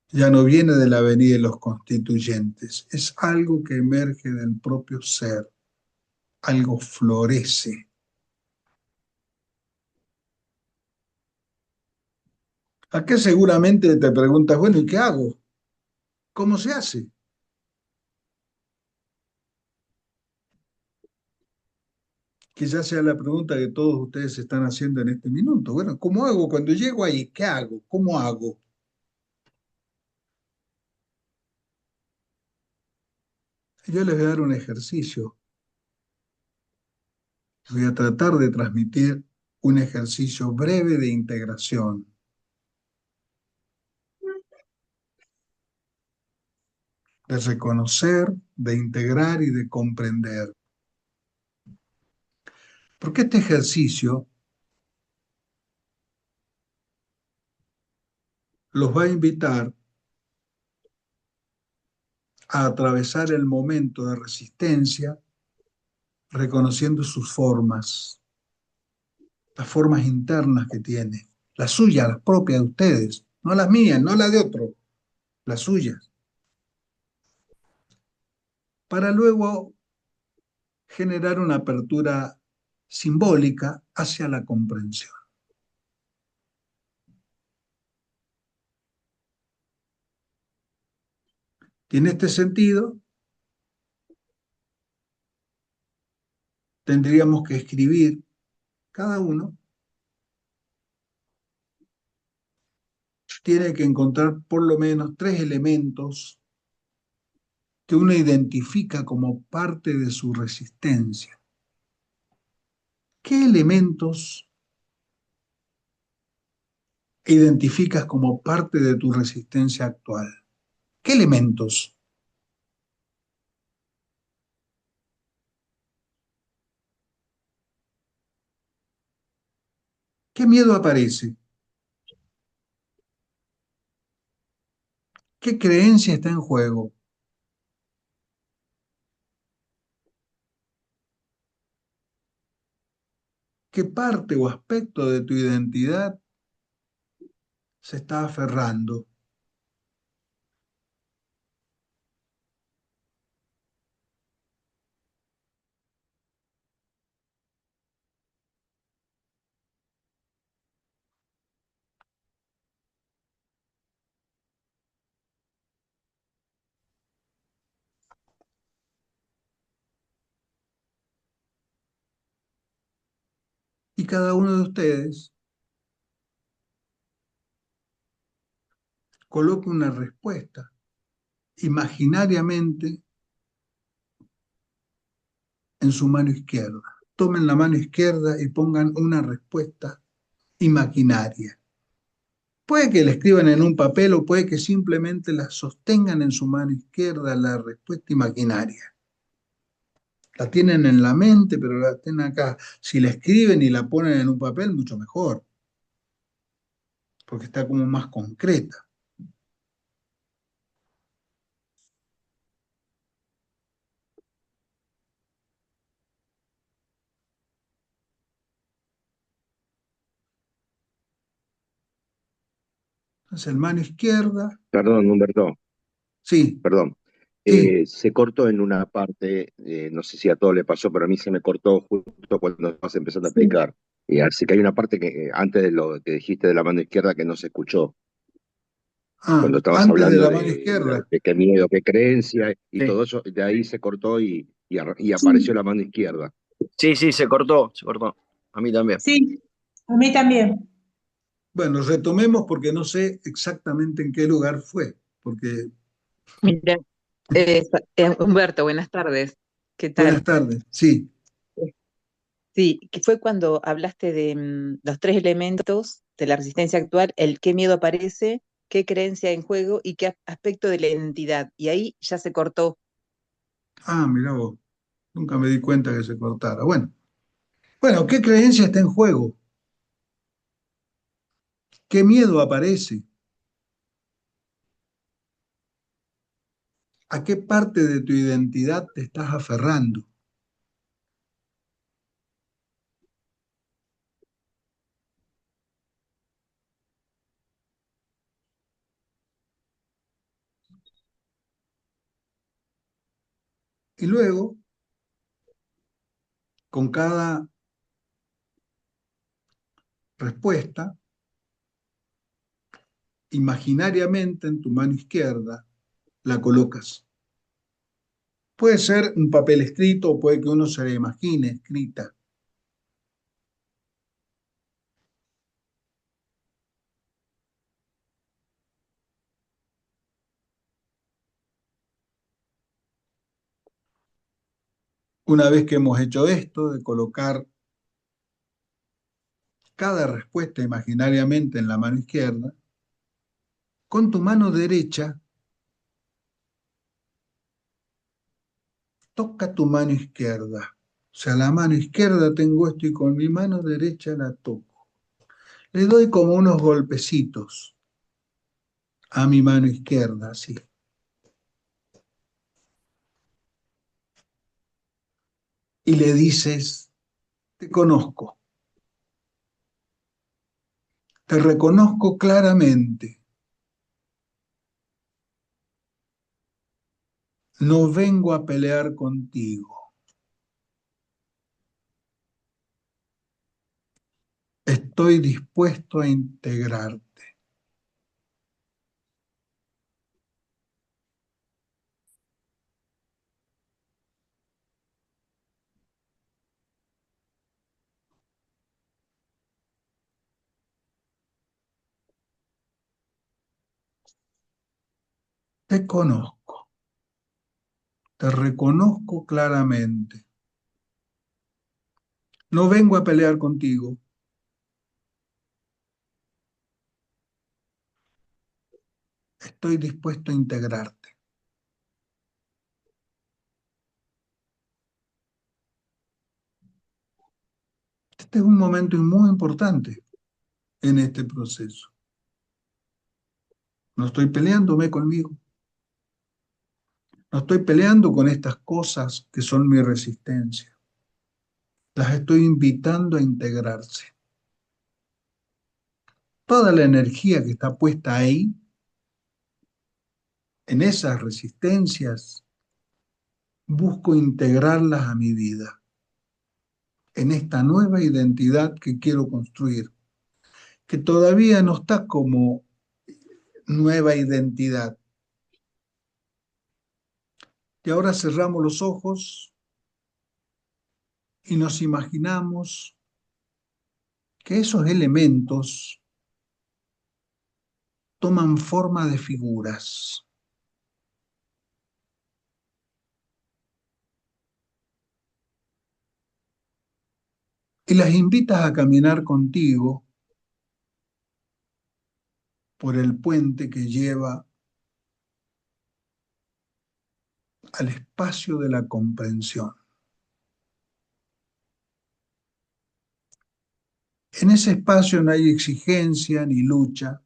Ya no viene de la avenida de los constituyentes. Es algo que emerge del propio ser. Algo florece. ¿A qué seguramente te preguntas, bueno, ¿y qué hago? ¿Cómo se hace? Que ya sea la pregunta que todos ustedes están haciendo en este minuto. Bueno, ¿cómo hago cuando llego ahí? ¿Qué hago? ¿Cómo hago? Yo les voy a dar un ejercicio. Voy a tratar de transmitir un ejercicio breve de integración, de reconocer, de integrar y de comprender. Porque este ejercicio los va a invitar a atravesar el momento de resistencia reconociendo sus formas, las formas internas que tiene, las suyas, las propias de ustedes, no las mías, no las de otro, las suyas, para luego generar una apertura simbólica hacia la comprensión. Y en este sentido, tendríamos que escribir cada uno, tiene que encontrar por lo menos 3 elementos que uno identifica como parte de su resistencia. ¿Qué elementos identificas como parte de tu resistencia actual? ¿Qué elementos? ¿Qué miedo aparece? ¿Qué creencia está en juego? ¿Qué parte o aspecto de tu identidad se está aferrando? Y cada uno de ustedes coloque una respuesta imaginariamente en su mano izquierda. Tomen la mano izquierda y pongan una respuesta imaginaria. Puede que la escriban en un papel o puede que simplemente la sostengan en su mano izquierda, la respuesta imaginaria. La tienen en la mente, pero la tienen acá. Si la escriben y la ponen en un papel, mucho mejor, porque está como más concreta. Entonces, el mano izquierda, Perdón, Humberto, sí, perdón. sí. Se cortó en una parte, no sé si a todo le pasó, pero a mí se me cortó justo cuando estabas empezando a explicar. Y así que hay una parte que antes de lo que dijiste de la mano izquierda que no se escuchó, Ah, cuando estabas antes de hablando la mano izquierda. de qué miedo, qué creencia y Sí, todo eso, de ahí se cortó y apareció Sí, la mano izquierda. sí, sí, se cortó, se cortó. A mí también. sí, a mí también. Bueno, retomemos porque no sé exactamente en qué lugar fue, porque Mira, Humberto, buenas tardes. ¿Qué buenas tal? tardes, sí. Sí, que fue cuando hablaste de los tres elementos de la resistencia actual, el qué miedo aparece, qué creencia en juego y qué aspecto de la identidad. Y ahí ya se cortó. Ah, mira vos, nunca me di cuenta que se cortara. Bueno, ¿qué creencia está en juego? ¿Qué miedo aparece? ¿A qué parte de tu identidad te estás aferrando? Y luego, con cada respuesta, imaginariamente en tu mano izquierda la colocas. Puede ser un papel escrito o puede que uno se la imagine escrita. Una vez que hemos hecho esto, de colocar cada respuesta imaginariamente en la mano izquierda, con tu mano derecha, toca tu mano izquierda. O sea, la mano izquierda tengo esto y con mi mano derecha la toco. Le doy como unos golpecitos a mi mano izquierda, así. Y le dices, te conozco, te reconozco claramente, no vengo a pelear contigo, estoy dispuesto a integrarte. Te conozco, te reconozco claramente. No vengo a pelear contigo, estoy dispuesto a integrarte. Este es un momento muy importante en este proceso. No estoy peleándome conmigo, no estoy peleando con estas cosas que son mi resistencia. Las estoy invitando a integrarse. Toda la energía que está puesta ahí, en esas resistencias, busco integrarlas a mi vida, en esta nueva identidad que quiero construir, que todavía no está como nueva identidad. Y ahora cerramos los ojos y nos imaginamos que esos elementos toman forma de figuras. Y las invitas a caminar contigo por el puente que lleva al espacio de la comprensión. En ese espacio no hay exigencia ni lucha,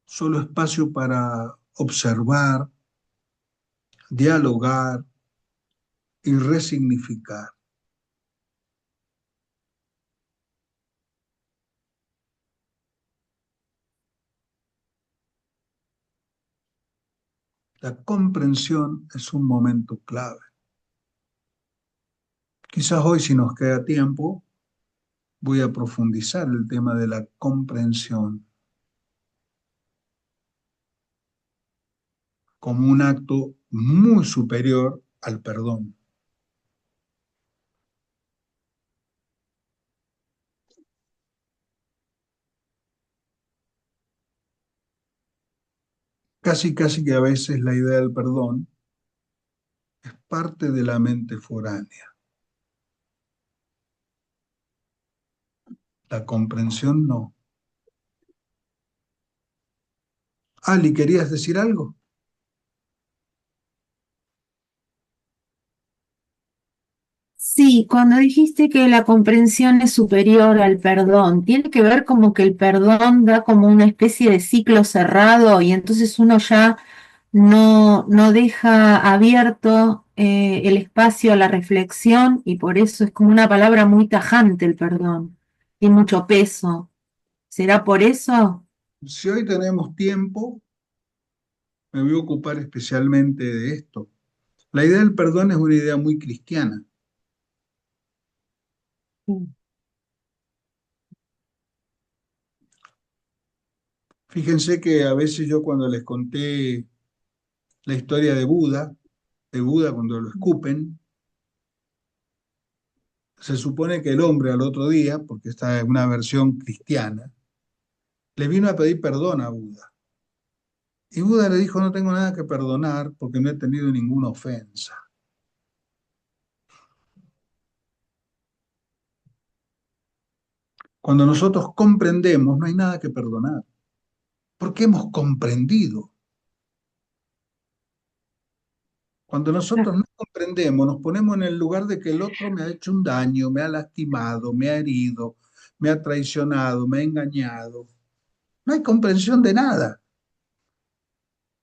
solo espacio para observar, dialogar y resignificar. La comprensión es un momento clave. Quizás hoy, si nos queda tiempo, voy a profundizar el tema de la comprensión como un acto muy superior al perdón. Casi que a veces la idea del perdón es parte de la mente foránea. La comprensión no. Ali, ¿querías decir algo? Sí, cuando dijiste que la comprensión es superior al perdón, tiene que ver como que el perdón da como una especie de ciclo cerrado y entonces uno ya no deja abierto el espacio a la reflexión y por eso es como una palabra muy tajante el perdón, tiene mucho peso. ¿Será por eso? Si hoy tenemos tiempo, me voy a ocupar especialmente de esto. La idea del perdón es una idea muy cristiana. Fíjense que a veces yo cuando les conté la historia de Buda cuando lo escupen, se supone que el hombre al otro día, porque esta es una versión cristiana, le vino a pedir perdón a Buda. Y Buda le dijo, no tengo nada que perdonar porque no he tenido ninguna ofensa. Cuando nosotros comprendemos, no hay nada que perdonar, porque hemos comprendido. Cuando nosotros no comprendemos, nos ponemos en el lugar de que el otro me ha hecho un daño, me ha lastimado, me ha herido, me ha traicionado, me ha engañado. No hay comprensión de nada.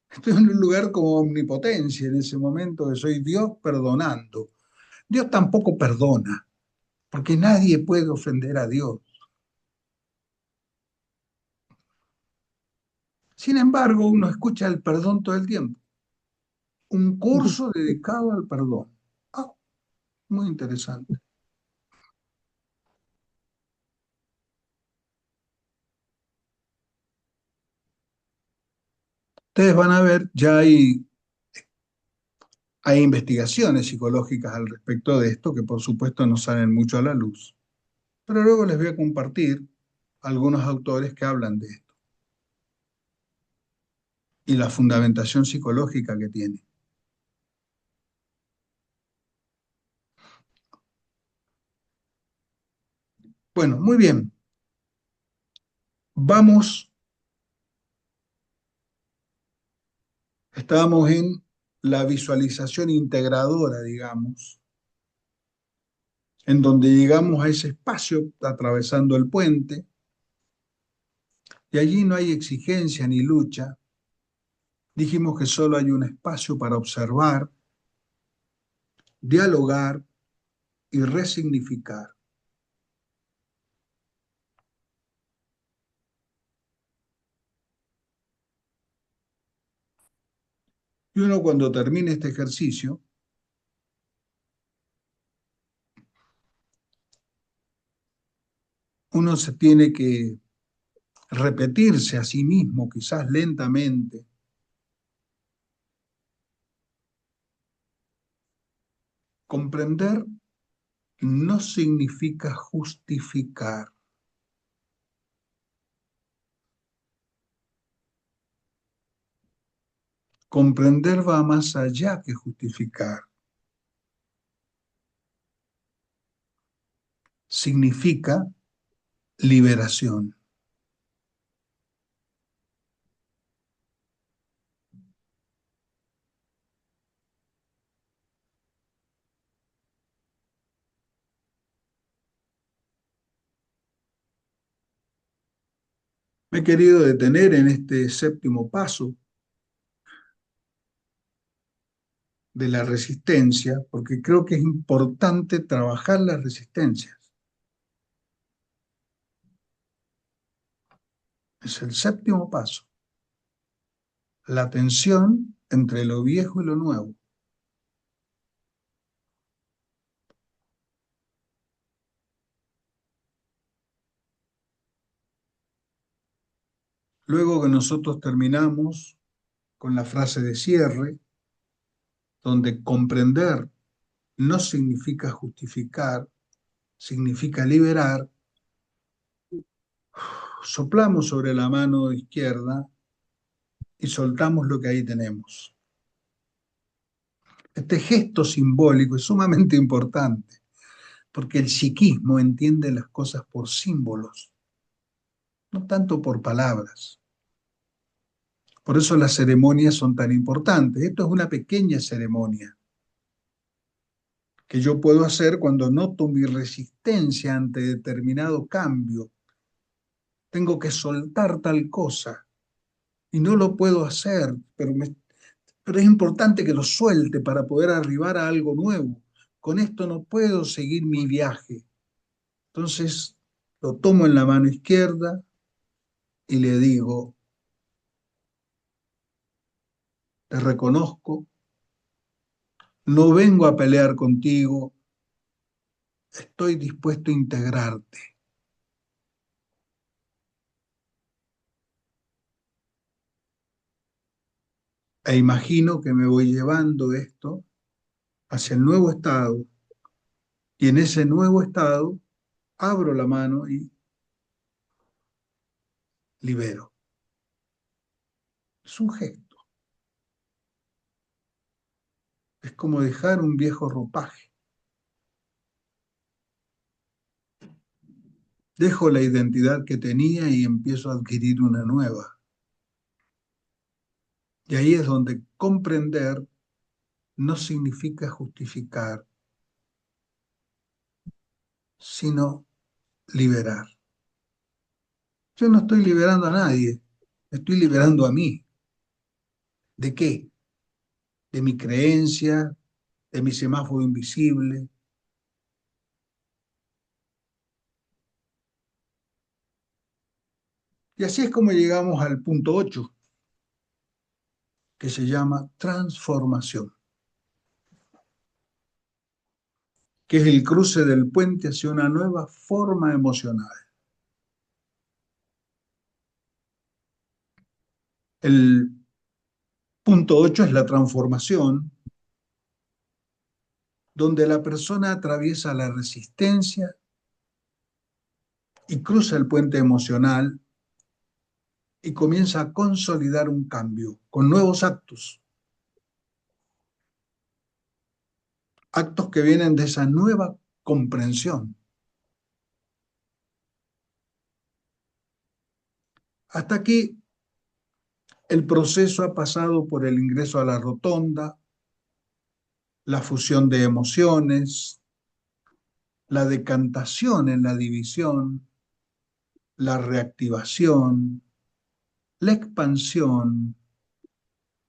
Estoy en un lugar como omnipotencia en ese momento que soy Dios perdonando. Dios tampoco perdona, porque nadie puede ofender a Dios. Sin embargo, uno escucha el perdón todo el tiempo. Un curso dedicado al perdón. Ah, muy interesante. Ustedes van a ver, ya hay investigaciones psicológicas al respecto de esto que por supuesto no salen mucho a la luz. Pero luego les voy a compartir algunos autores que hablan de esto y la fundamentación psicológica que tiene. Bueno, muy bien. Vamos, estábamos en la visualización integradora, digamos, en donde llegamos a ese espacio atravesando el puente y allí no hay exigencia ni lucha. Dijimos que solo hay un espacio para observar, dialogar y resignificar. Y uno cuando termine este ejercicio, uno se tiene que repetirse a sí mismo, quizás lentamente, comprender no significa justificar. Comprender va más allá que justificar. Significa liberación. Me he querido detener en este séptimo paso de la resistencia, porque creo que es importante trabajar las resistencias. Es el séptimo paso. La tensión entre lo viejo y lo nuevo. Luego que nosotros terminamos con la frase de cierre, donde comprender no significa justificar, significa liberar, soplamos sobre la mano izquierda y soltamos lo que ahí tenemos. Este gesto simbólico es sumamente importante, porque el psiquismo entiende las cosas por símbolos, no tanto por palabras. Por eso las ceremonias son tan importantes. Esto es una pequeña ceremonia que yo puedo hacer cuando noto mi resistencia ante determinado cambio. Tengo que soltar tal cosa y no lo puedo hacer, pero es importante que lo suelte para poder arribar a algo nuevo. Con esto no puedo seguir mi viaje. Entonces lo tomo en la mano izquierda y le digo, te reconozco, no vengo a pelear contigo, estoy dispuesto a integrarte. E imagino que me voy llevando esto hacia el nuevo estado y en ese nuevo estado abro la mano y libero. Es un gesto. Es como dejar un viejo ropaje. Dejo la identidad que tenía y empiezo a adquirir una nueva. Y ahí es donde comprender no significa justificar, sino liberar. Yo no estoy liberando a nadie, me estoy liberando a mí. ¿De qué? De mi creencia, de mi semáforo invisible. Y así es como llegamos al punto 8, que se llama transformación, que es el cruce del puente hacia una nueva forma emocional. El punto 8 es la transformación, donde la persona atraviesa la resistencia y cruza el puente emocional y comienza a consolidar un cambio con nuevos actos. Actos que vienen de esa nueva comprensión. Hasta aquí el proceso ha pasado por el ingreso a la rotonda, la fusión de emociones, la decantación en la división, la reactivación, la expansión,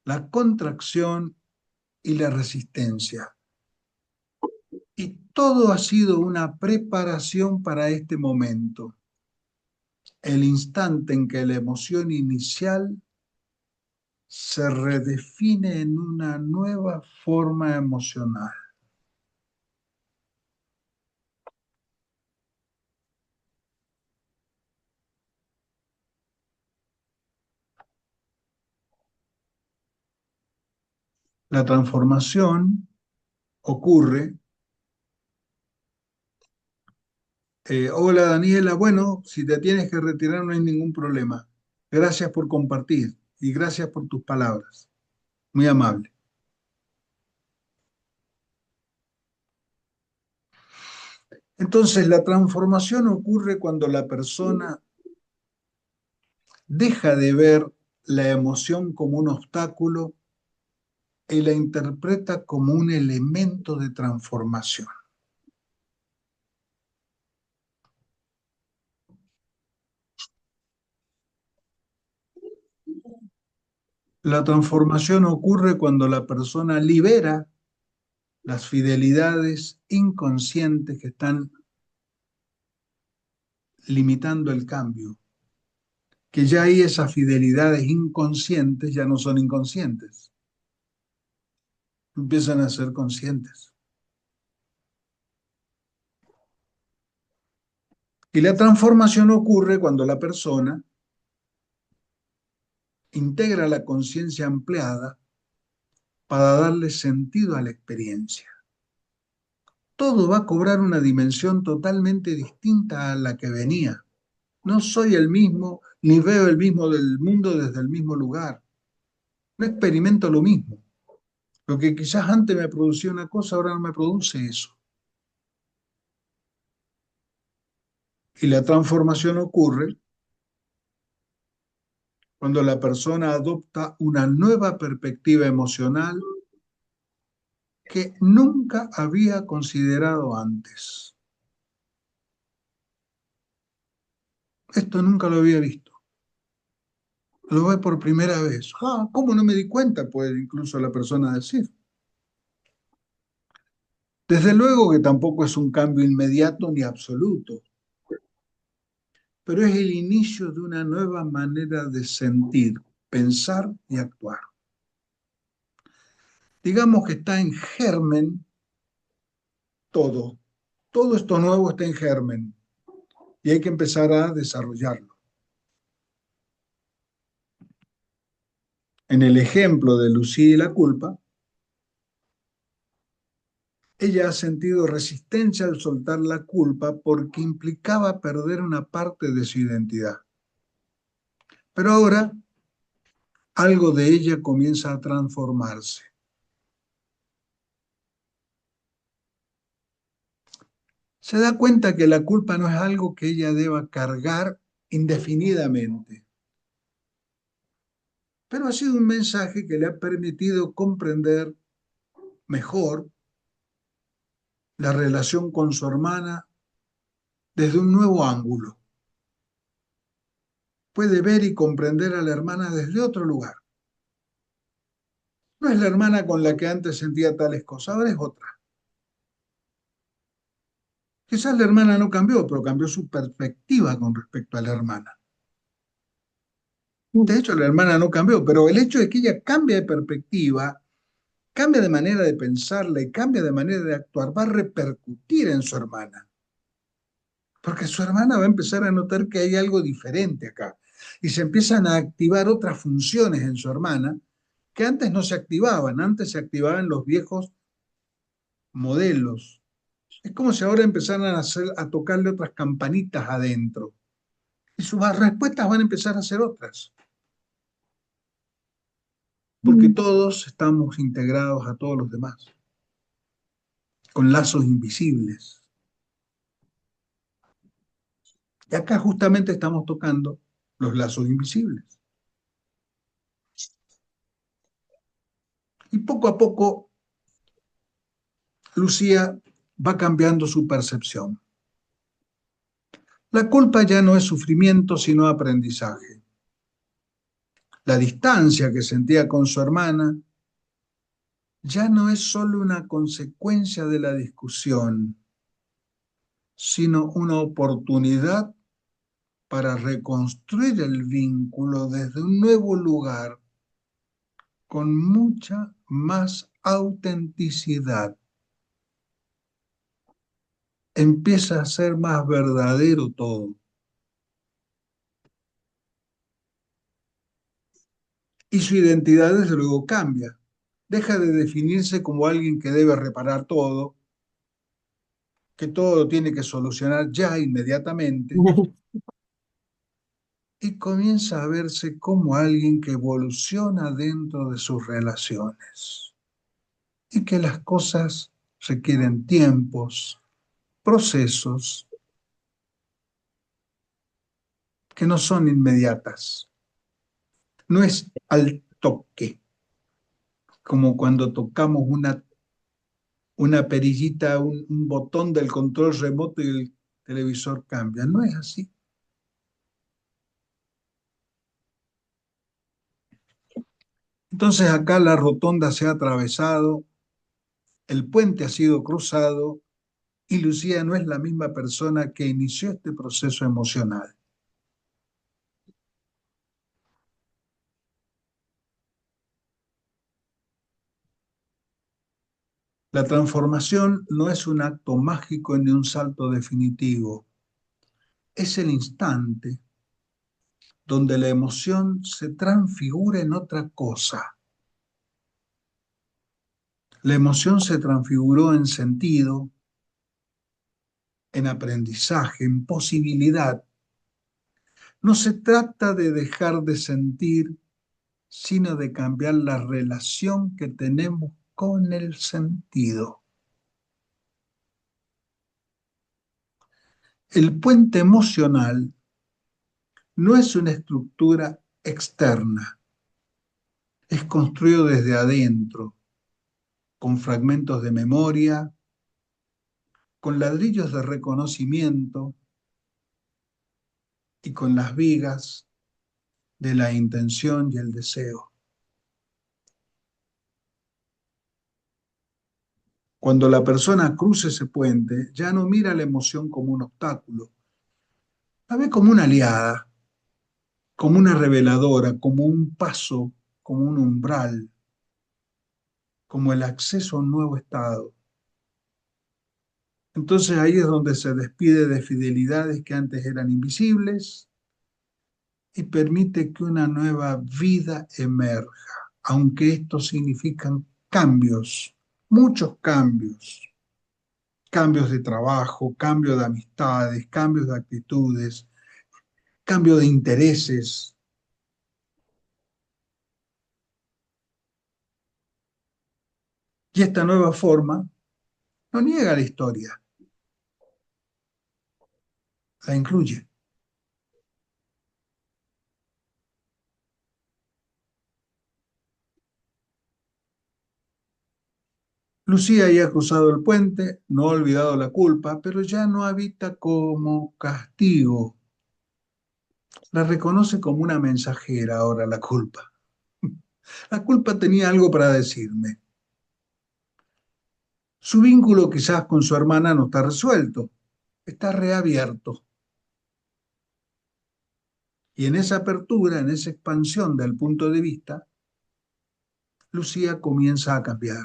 la contracción y la resistencia. Y todo ha sido una preparación para este momento, el instante en que la emoción inicial se redefine en una nueva forma emocional. La transformación ocurre. Hola Daniela, bueno, si te tienes que retirar no hay ningún problema. Gracias por compartir y gracias por tus palabras. Muy amable. Entonces, la transformación ocurre cuando la persona deja de ver la emoción como un obstáculo y la interpreta como un elemento de transformación. La transformación ocurre cuando la persona libera las fidelidades inconscientes que están limitando el cambio, que ya ahí esas fidelidades inconscientes ya no son inconscientes, empiezan a ser conscientes. Y la transformación ocurre cuando la persona integra la conciencia ampliada para darle sentido a la experiencia. Todo va a cobrar una dimensión totalmente distinta a la que venía. No soy el mismo, ni veo el mismo del mundo desde el mismo lugar. No experimento lo mismo. Lo que quizás antes me producía una cosa, ahora no me produce eso. Y la transformación ocurre cuando la persona adopta una nueva perspectiva emocional que nunca había considerado antes. Esto nunca lo había visto. Lo ve por primera vez. Ah, ¿cómo no me di cuenta? Puede incluso la persona decir. Desde luego que tampoco es un cambio inmediato ni absoluto, pero es el inicio de una nueva manera de sentir, pensar y actuar. Digamos que está en germen todo. Todo esto nuevo está en germen y hay que empezar a desarrollarlo. En el ejemplo de Lucía y la culpa, ella ha sentido resistencia al soltar la culpa porque implicaba perder una parte de su identidad. Pero ahora algo de ella comienza a transformarse. Se da cuenta que la culpa no es algo que ella deba cargar indefinidamente, pero ha sido un mensaje que le ha permitido comprender mejor la relación con su hermana desde un nuevo ángulo. Puede ver y comprender a la hermana desde otro lugar. No es la hermana con la que antes sentía tales cosas, ahora es otra. Quizás la hermana no cambió, pero cambió su perspectiva con respecto a la hermana. De hecho, la hermana no cambió, pero el hecho de que ella cambie de perspectiva, cambia de manera de pensarla y cambia de manera de actuar, va a repercutir en su hermana. Porque su hermana va a empezar a notar que hay algo diferente acá. Y se empiezan a activar otras funciones en su hermana que antes no se activaban. Antes se activaban los viejos modelos. Es como si ahora empezaran a tocarle otras campanitas adentro. Y sus respuestas van a empezar a ser otras. Porque todos estamos integrados a todos los demás, con lazos invisibles. Y acá justamente estamos tocando los lazos invisibles. Y poco a poco, Lucía va cambiando su percepción. La culpa ya no es sufrimiento, sino aprendizaje. La distancia que sentía con su hermana ya no es solo una consecuencia de la discusión, sino una oportunidad para reconstruir el vínculo desde un nuevo lugar con mucha más autenticidad. Empieza a ser más verdadero todo. Y su identidad desde luego cambia. Deja de definirse como alguien que debe reparar todo, que todo lo tiene que solucionar ya inmediatamente, y comienza a verse como alguien que evoluciona dentro de sus relaciones y que las cosas requieren tiempos, procesos que no son inmediatas. No es al toque, como cuando tocamos una perillita, un botón del control remoto y el televisor cambia. No es así. Entonces acá la rotonda se ha atravesado, el puente ha sido cruzado y Lucía no es la misma persona que inició este proceso emocional. La transformación no es un acto mágico ni un salto definitivo. Es el instante donde la emoción se transfigura en otra cosa. La emoción se transfiguró en sentido, en aprendizaje, en posibilidad. No se trata de dejar de sentir, sino de cambiar la relación que tenemos con el sentido. El puente emocional no es una estructura externa, es construido desde adentro, con fragmentos de memoria, con ladrillos de reconocimiento y con las vigas de la intención y el deseo. Cuando la persona cruza ese puente, ya no mira la emoción como un obstáculo, la ve como una aliada, como una reveladora, como un paso, como un umbral, como el acceso a un nuevo estado. Entonces ahí es donde se despide de fidelidades que antes eran invisibles y permite que una nueva vida emerja, aunque estos significan cambios, muchos cambios, cambios de trabajo, cambios de amistades, cambios de actitudes, cambios de intereses. Y esta nueva forma no niega la historia, la incluye. Lucía ya ha cruzado el puente, no ha olvidado la culpa, pero ya no habita como castigo. La reconoce como una mensajera ahora la culpa. La culpa tenía algo para decirme. Su vínculo quizás con su hermana no está resuelto, está reabierto. Y en esa apertura, en esa expansión del punto de vista, Lucía comienza a cambiar.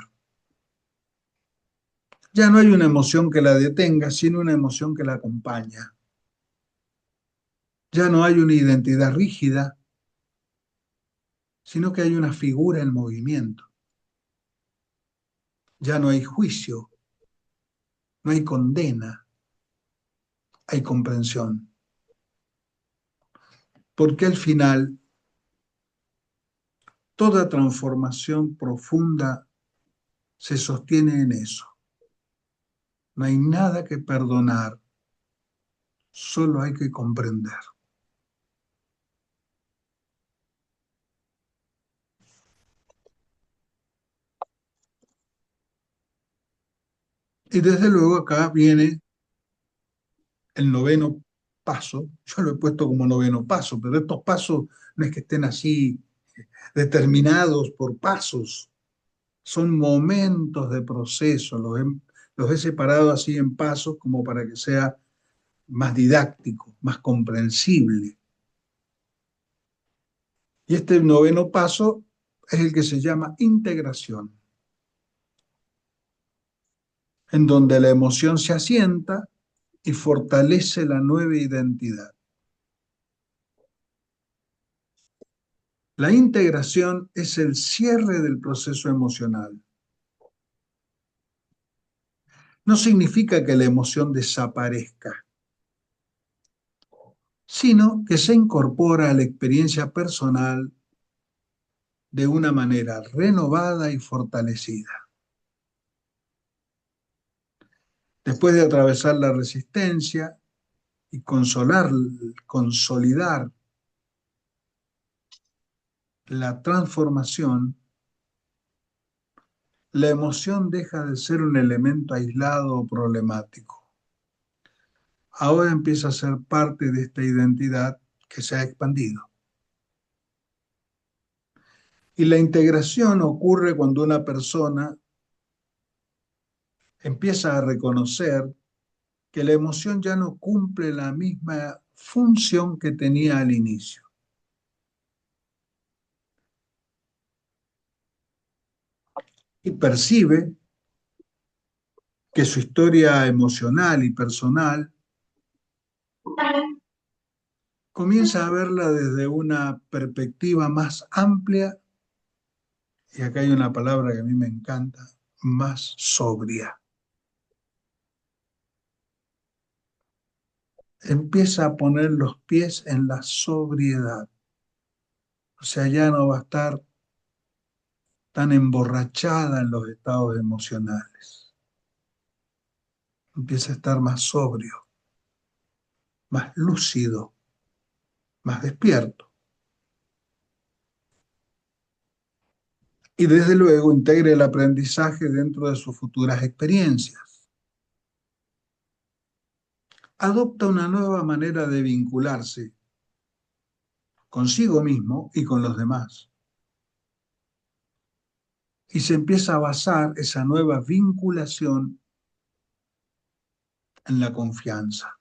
Ya no hay una emoción que la detenga, sino una emoción que la acompaña. Ya no hay una identidad rígida, sino que hay una figura en movimiento. Ya no hay juicio, no hay condena, hay comprensión. Porque al final, toda transformación profunda se sostiene en eso. No hay nada que perdonar, solo hay que comprender. Y desde luego acá viene el noveno paso. Yo lo he puesto como noveno paso, pero estos pasos no es que estén así determinados por pasos, son momentos de proceso. Los he separado así en pasos como para que sea más didáctico, más comprensible. Y este noveno paso es el que se llama integración, en donde la emoción se asienta y fortalece la nueva identidad. La integración es el cierre del proceso emocional. No significa que la emoción desaparezca. sino que se incorpora a la experiencia personal de una manera renovada y fortalecida. Después de atravesar la resistencia y consolidar la transformación, la emoción deja de ser un elemento aislado o problemático. Ahora empieza a ser parte de esta identidad que se ha expandido. Y la integración ocurre cuando una persona empieza a reconocer que la emoción ya no cumple la misma función que tenía al inicio. Y percibe que su historia emocional y personal comienza a verla desde una perspectiva más amplia, y acá hay una palabra que a mí me encanta, más sobria. Empieza a poner los pies en la sobriedad. O sea, ya no va a estar tan emborrachada en los estados emocionales. Empieza a estar más sobrio, más lúcido, más despierto. Y desde luego integre el aprendizaje dentro de sus futuras experiencias. Adopta una nueva manera de vincularse consigo mismo y con los demás. Y se empieza a basar esa nueva vinculación en la confianza.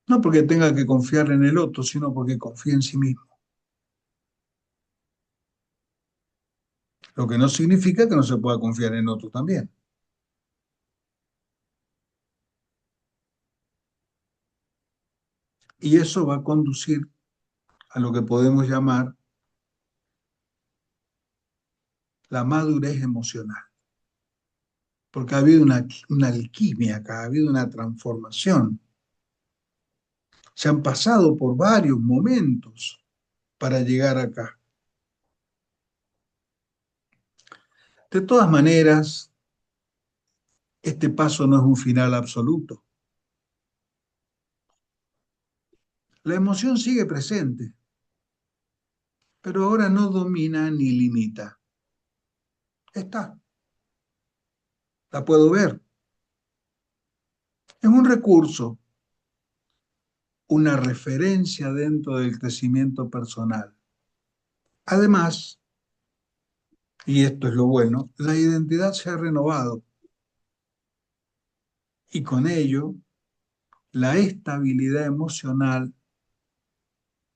No porque tenga que confiar en el otro, sino porque confía en sí mismo. Lo que no significa que no se pueda confiar en otro también. Y eso va a conducir a lo que podemos llamar la madurez emocional. Porque ha habido una alquimia acá, ha habido una transformación. Se han pasado por varios momentos para llegar acá. De todas maneras, este paso no es un final absoluto. La emoción sigue presente, pero ahora no domina ni limita. Está, la puedo ver. Es un recurso, una referencia dentro del crecimiento personal. Además, y esto es lo bueno, la identidad se ha renovado y con ello la estabilidad emocional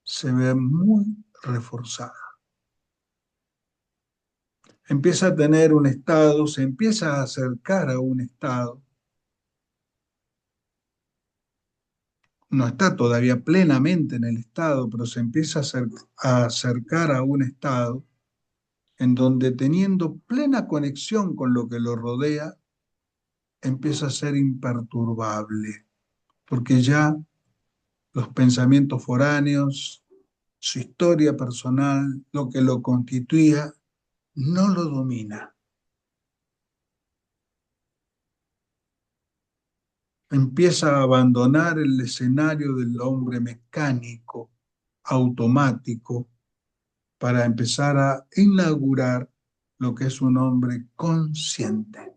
se ve muy reforzada. Empieza a tener un estado, se empieza a acercar a un estado. No está todavía plenamente en el estado, pero se empieza a acercar a un estado en donde teniendo plena conexión con lo que lo rodea, empieza a ser imperturbable, porque ya los pensamientos foráneos, su historia personal, lo que lo constituía, no lo domina. Empieza a abandonar el escenario del hombre mecánico, automático, para empezar a inaugurar lo que es un hombre consciente.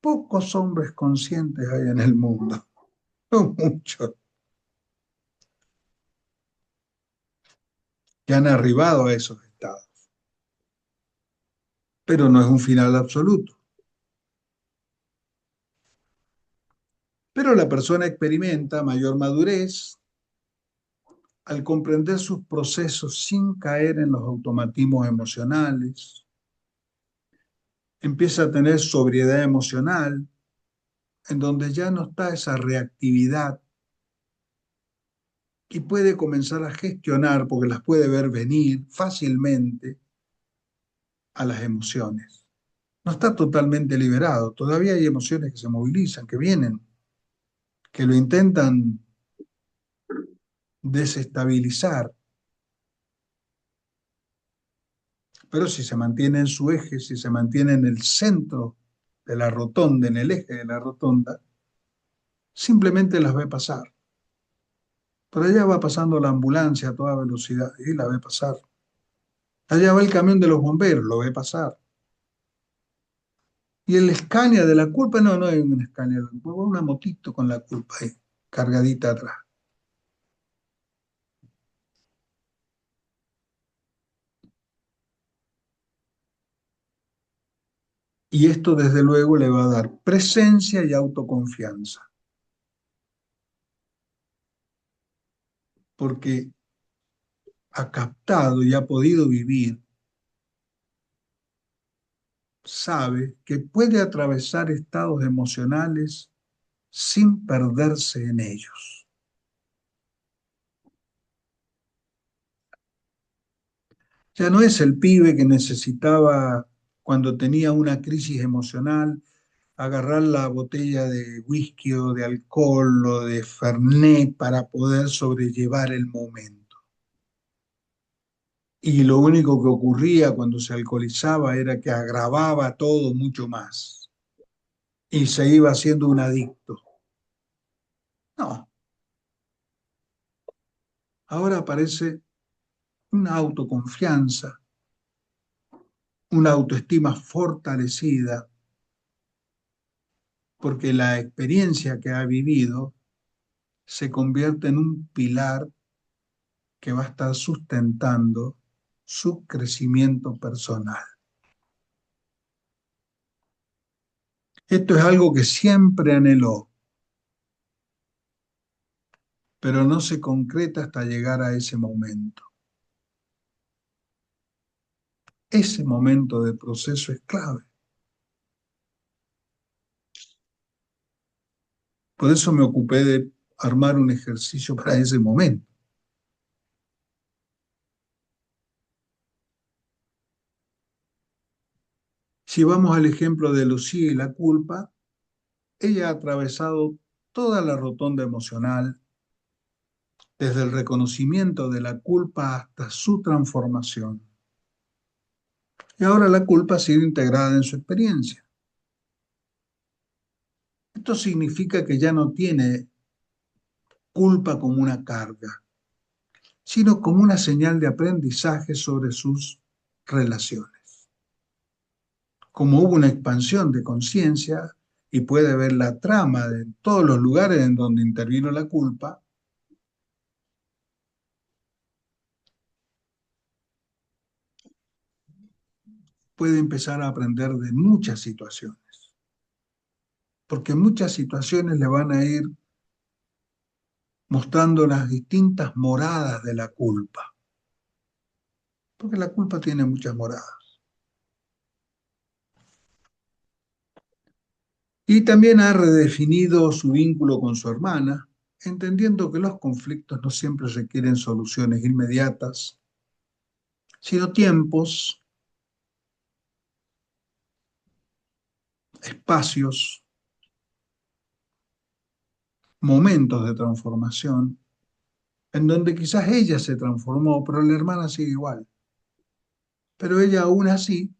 Pocos hombres conscientes hay en el mundo, no muchos, que han arribado a esos estados. Pero no es un final absoluto. Pero la persona experimenta mayor madurez al comprender sus procesos sin caer en los automatismos emocionales. Empieza a tener sobriedad emocional, en donde ya no está esa reactividad y puede comenzar a gestionar, porque las puede ver venir fácilmente, a las emociones. No está totalmente liberado, todavía hay emociones que se movilizan, que vienen, que lo intentan desestabilizar, pero si se mantiene en su eje, si se mantiene en el centro de la rotonda, en el eje de la rotonda, simplemente las ve pasar. Por allá va pasando la ambulancia a toda velocidad y la ve pasar. Allá va el camión de los bomberos, lo ve pasar. Y el Scania de la culpa, no, no hay un Scania de la culpa, una motito con la culpa ahí, cargadita atrás. Y esto desde luego le va a dar presencia y autoconfianza, porque ha captado y ha podido vivir, sabe que puede atravesar estados emocionales sin perderse en ellos. Ya no es el pibe que necesitaba, cuando tenía una crisis emocional, agarrar la botella de whisky o de alcohol o de fernet para poder sobrellevar el momento. Y lo único que ocurría cuando se alcoholizaba era que agravaba todo mucho más y se iba haciendo un adicto. No, ahora aparece una autoconfianza, una autoestima fortalecida, porque la experiencia que ha vivido se convierte en un pilar que va a estar sustentando su crecimiento personal. Esto es algo que siempre anheló, pero no se concreta hasta llegar a ese momento. Ese momento de proceso es clave. Por eso me ocupé de armar un ejercicio para ese momento. Si vamos al ejemplo de Lucía y la culpa, ella ha atravesado toda la rotonda emocional, desde el reconocimiento de la culpa hasta su transformación. Y ahora la culpa ha sido integrada en su experiencia. Esto significa que ya no tiene culpa como una carga, sino como una señal de aprendizaje sobre sus relaciones. Como hubo una expansión de conciencia y puede ver la trama de todos los lugares en donde intervino la culpa, puede empezar a aprender de muchas situaciones, porque muchas situaciones le van a ir mostrando las distintas moradas de la culpa, porque la culpa tiene muchas moradas. Y también ha redefinido su vínculo con su hermana, entendiendo que los conflictos no siempre requieren soluciones inmediatas, sino tiempos, espacios, momentos de transformación, en donde quizás ella se transformó, pero la hermana sigue igual. Pero ella aún así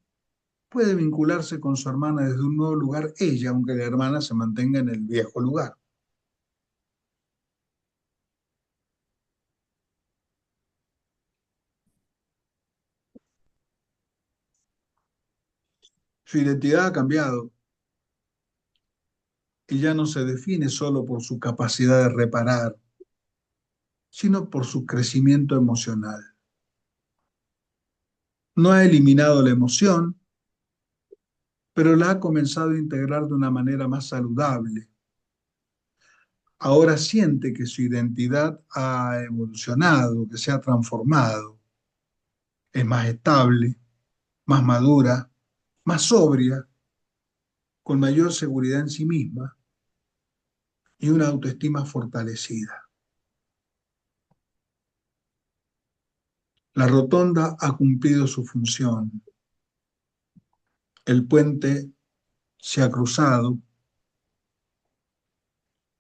puede vincularse con su hermana desde un nuevo lugar, ella, aunque la hermana se mantenga en el viejo lugar. Su identidad ha cambiado y ya no se define solo por su capacidad de reparar, sino por su crecimiento emocional. No ha eliminado la emoción, pero la ha comenzado a integrar de una manera más saludable. Ahora siente que su identidad ha evolucionado, que se ha transformado, es más estable, más madura, más sobria, con mayor seguridad en sí misma y una autoestima fortalecida. La rotonda ha cumplido su función. El puente se ha cruzado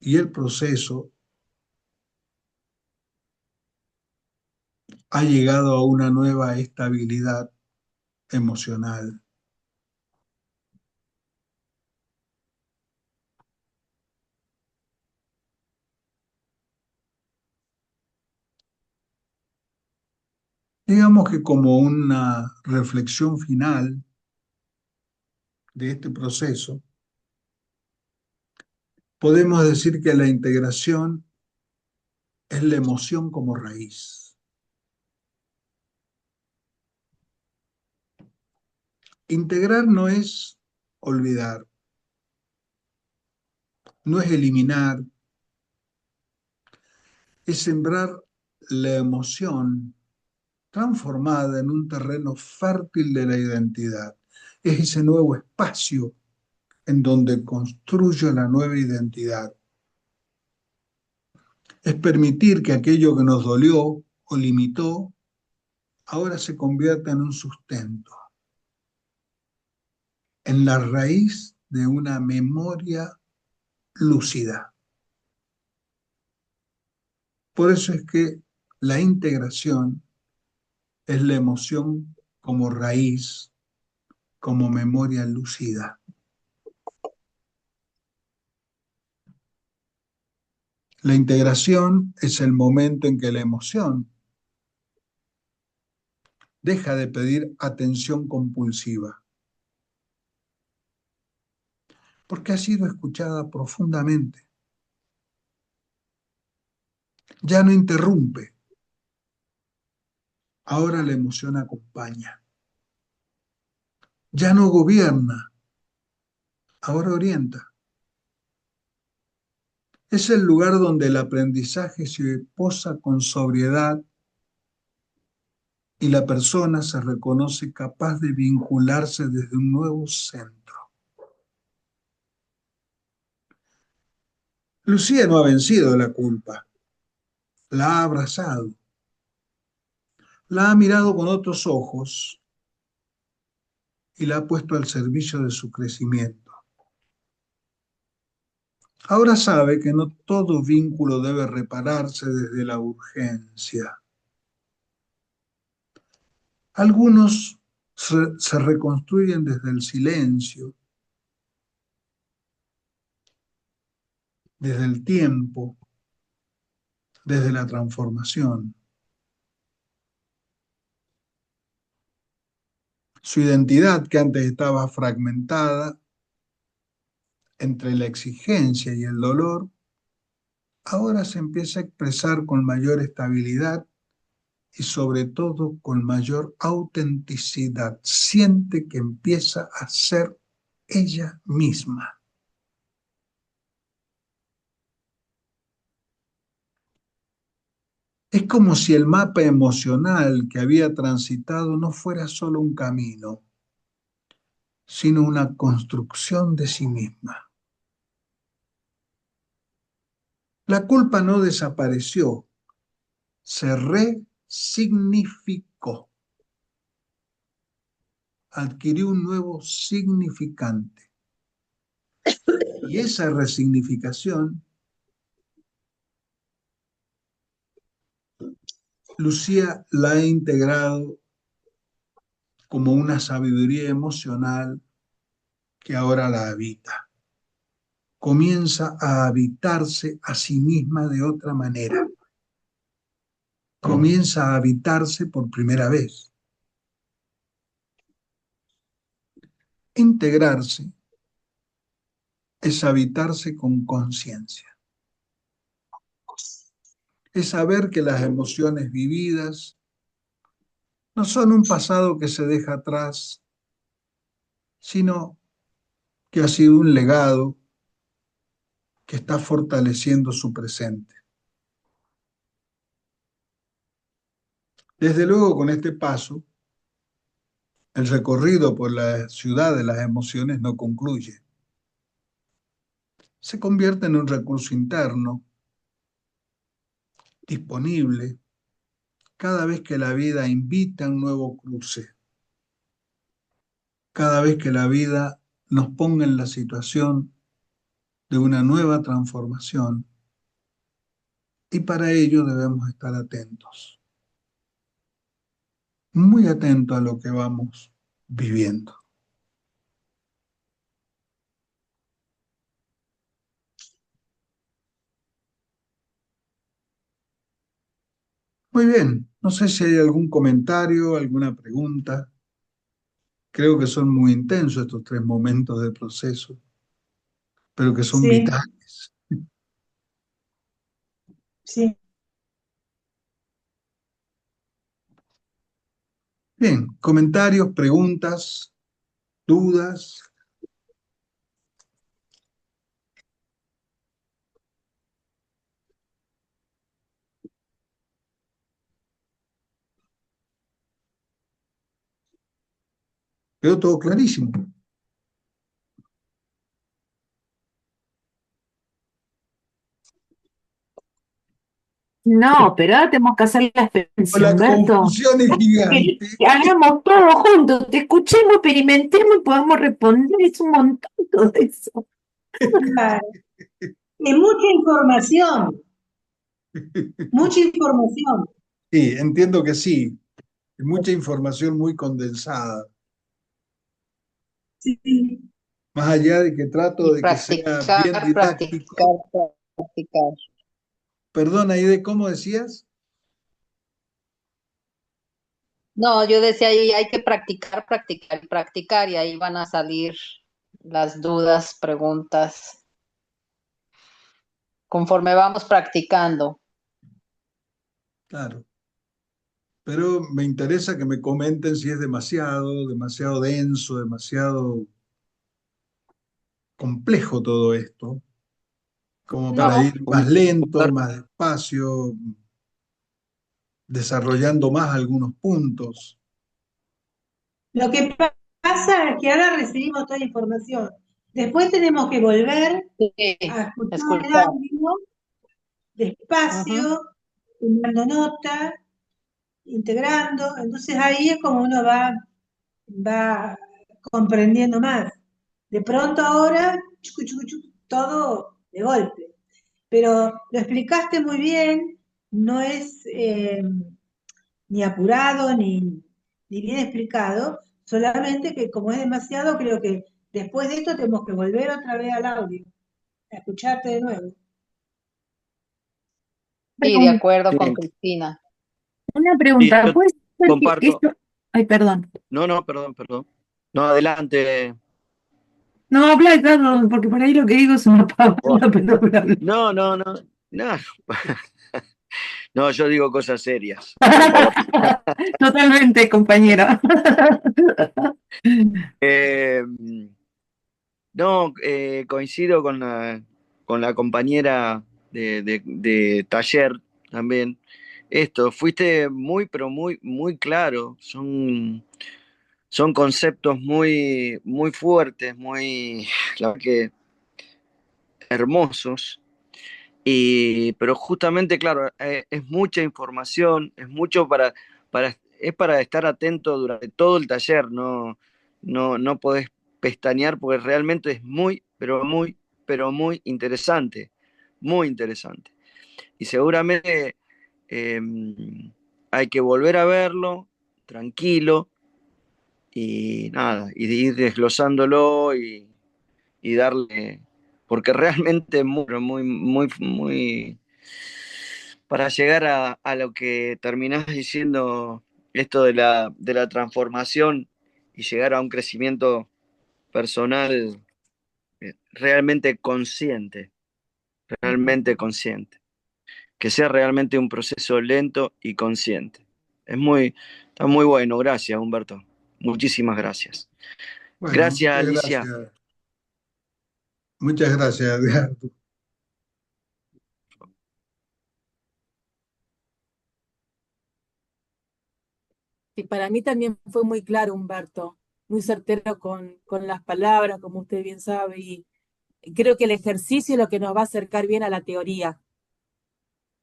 y el proceso ha llegado a una nueva estabilidad emocional. Digamos que como una reflexión final de este proceso, podemos decir que la integración es la emoción como raíz. Integrar no es olvidar, no es eliminar, es sembrar la emoción transformada en un terreno fértil de la identidad. Es ese nuevo espacio en donde construyo la nueva identidad. Es permitir que aquello que nos dolió o limitó ahora se convierta en un sustento, en la raíz de una memoria lúcida. Por eso es que la integración es la emoción como raíz, como memoria lúcida. La integración es el momento en que la emoción deja de pedir atención compulsiva, porque ha sido escuchada profundamente. Ya no interrumpe, ahora la emoción acompaña. Ya no gobierna, ahora orienta. Es el lugar donde el aprendizaje se posa con sobriedad y la persona se reconoce capaz de vincularse desde un nuevo centro. Lucía no ha vencido la culpa, la ha abrazado, la ha mirado con otros ojos y la ha puesto al servicio de su crecimiento. Ahora sabe que no todo vínculo debe repararse desde la urgencia. Algunos se reconstruyen desde el silencio, desde el tiempo, desde la transformación. Su identidad, que antes estaba fragmentada entre la exigencia y el dolor, ahora se empieza a expresar con mayor estabilidad y sobre todo con mayor autenticidad. Siente que empieza a ser ella misma. Es como si el mapa emocional que había transitado no fuera solo un camino, sino una construcción de sí misma. La culpa no desapareció, se resignificó, adquirió un nuevo significante. Y esa resignificación, Lucía la ha integrado como una sabiduría emocional que ahora la habita. Comienza a habitarse a sí misma de otra manera. Comienza a habitarse por primera vez. Integrarse es habitarse con conciencia. Es saber que las emociones vividas no son un pasado que se deja atrás, sino que ha sido un legado que está fortaleciendo su presente. Desde luego, con este paso, el recorrido por la ciudad de las emociones no concluye. Se convierte en un recurso interno, disponible, cada vez que la vida invita a un nuevo cruce, cada vez que la vida nos ponga en la situación de una nueva transformación y para ello debemos estar atentos, muy atentos a lo que vamos viviendo. Muy bien, no sé si hay algún comentario, alguna pregunta. Creo que son muy intensos estos 3 momentos del proceso, pero que son Sí, vitales. sí. Bien, comentarios, preguntas, dudas. Quedó todo clarísimo. No, pero ahora tenemos que hacer la experiencia, La Humberto. confusión es gigante. Que hagamos todo juntos, te escuchemos, experimentemos y podamos responder. Es un montón todo eso. Claro. Es mucha información, mucha información. Sí, entiendo que sí. Mucha información muy condensada. Sí. Más allá de que trato Y de que sea bien didáctico. practicar. Perdón, Aide, ¿cómo decías? No, yo decía ahí hay que practicar, practicar y practicar y ahí van a salir las dudas, preguntas, conforme vamos practicando. Claro. Pero me interesa que me comenten si es demasiado denso, demasiado complejo todo esto, como para No, ir más lento, más despacio, desarrollando más algunos puntos. Lo que pasa es que ahora recibimos toda la información. Después tenemos que volver sí, a escuchar el escuchar. audio Ujú. despacio, tomando nota, integrando. Entonces ahí es como uno va comprendiendo más. De pronto ahora, chucu, chucu, chucu, todo de golpe. Pero lo explicaste muy bien, no es ni apurado ni bien explicado, solamente que como es demasiado, creo que después de esto tenemos que volver otra vez al audio, a escucharte de nuevo. Sí, de acuerdo Sí, con Cristina. Una sí, pregunta, yo ¿puede ser que comparto. esto... Ay, perdón. No, no, perdón, perdón. No, adelante. No, habla, claro, porque por ahí lo que digo se me apaga Oh, la pelota. no, no, no, no. No, yo digo cosas serias, por favor. Totalmente, compañera. Eh, no, coincido con la compañera de taller también. Esto, fuiste muy, pero muy, muy claro. Son conceptos muy, muy fuertes, muy, la verdad que hermosos. Pero justamente, claro, es mucha información, es mucho es para estar atento durante todo el taller, no podés pestañear porque realmente es muy, pero muy interesante, muy interesante. Y seguramente eh, hay que volver a verlo tranquilo y nada, y de ir desglosándolo y darle, porque realmente es muy, para llegar a lo que terminás diciendo, esto de la transformación y llegar a un crecimiento personal realmente consciente, que sea realmente un proceso lento y consciente. Está muy bueno, gracias Humberto, muchísimas gracias. Bueno, Gracias Alicia. Muchas gracias, Edgardo. Y para mí también fue muy claro, Humberto, muy certero con las palabras, como usted bien sabe, y creo que el ejercicio es lo que nos va a acercar bien a la teoría.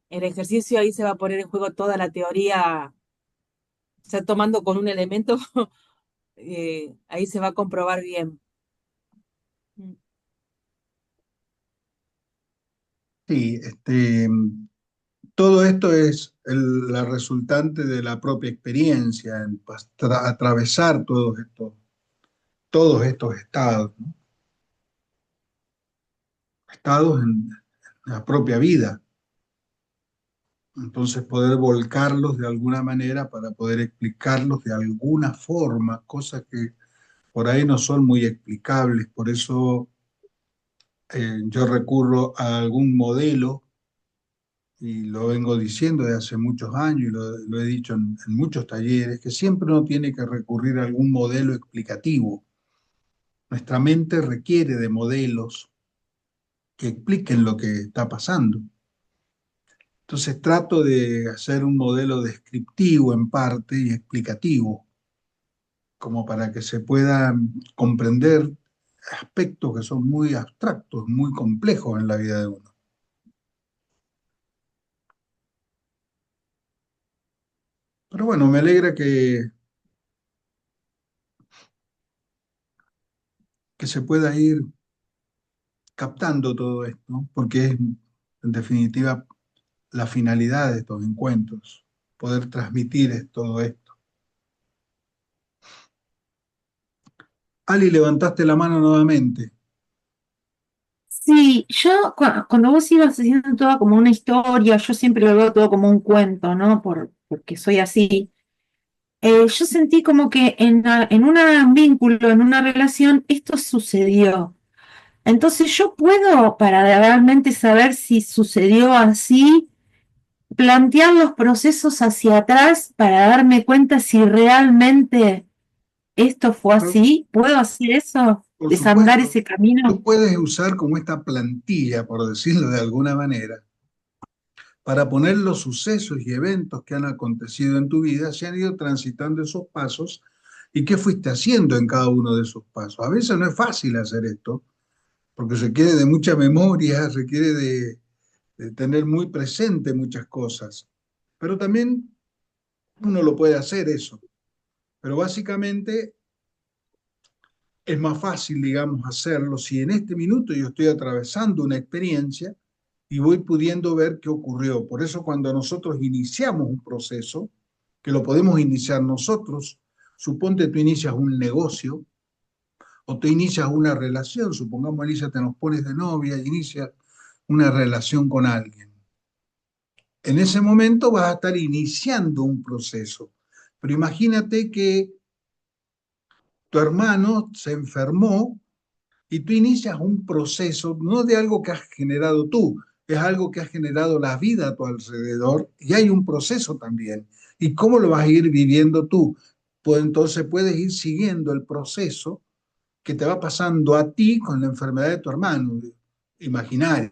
El ejercicio ahí se va a poner en juego toda la teoría, ya tomando con un elemento, ahí se va a comprobar bien. Sí, todo esto es la resultante de la propia experiencia, en atravesar todos estos estados, ¿no? Estados en la propia vida. Entonces poder volcarlos de alguna manera para poder explicarlos de alguna forma, cosas que por ahí no son muy explicables. Por eso yo recurro a algún modelo, y lo vengo diciendo de hace muchos años y lo he dicho en muchos talleres, que siempre uno tiene que recurrir a algún modelo explicativo. Nuestra mente requiere de modelos que expliquen lo que está pasando. Entonces trato de hacer un modelo descriptivo en parte y explicativo, como para que se puedan comprender aspectos que son muy abstractos, muy complejos en la vida de uno. Pero bueno, me alegra que se pueda ir captando todo esto, ¿no? Porque es, en definitiva, la finalidad de estos encuentros, poder transmitir todo esto. Ali, levantaste la mano nuevamente. Sí, yo cuando vos ibas haciendo toda como una historia, yo siempre lo veo todo como un cuento, ¿no? Porque soy así. Yo sentí como que en un vínculo, en una relación, esto sucedió. Entonces yo puedo, para realmente saber si sucedió así, plantear los procesos hacia atrás para darme cuenta si realmente esto fue así. ¿Puedo hacer eso? Por ¿Desandar supuesto, ese camino? tú puedes usar como esta plantilla, por decirlo de alguna manera, para poner los sucesos y eventos que han acontecido en tu vida, se han ido transitando esos pasos y qué fuiste haciendo en cada uno de esos pasos. A veces no es fácil hacer esto, porque requiere de mucha memoria, requiere de tener muy presente muchas cosas, pero también uno lo puede hacer eso. Pero básicamente es más fácil, digamos, hacerlo si en este minuto yo estoy atravesando una experiencia y voy pudiendo ver qué ocurrió. Por eso cuando nosotros iniciamos un proceso, que lo podemos iniciar nosotros, suponte tú inicias un negocio o tú inicias una relación, supongamos, Elisa, te nos pones de novia y inicias una relación con alguien. En ese momento vas a estar iniciando un proceso. Pero imagínate que tu hermano se enfermó y tú inicias un proceso, no de algo que has generado tú, es algo que ha generado la vida a tu alrededor y hay un proceso también. ¿Y cómo lo vas a ir viviendo tú? Pues entonces puedes ir siguiendo el proceso que te va pasando a ti con la enfermedad de tu hermano imaginario.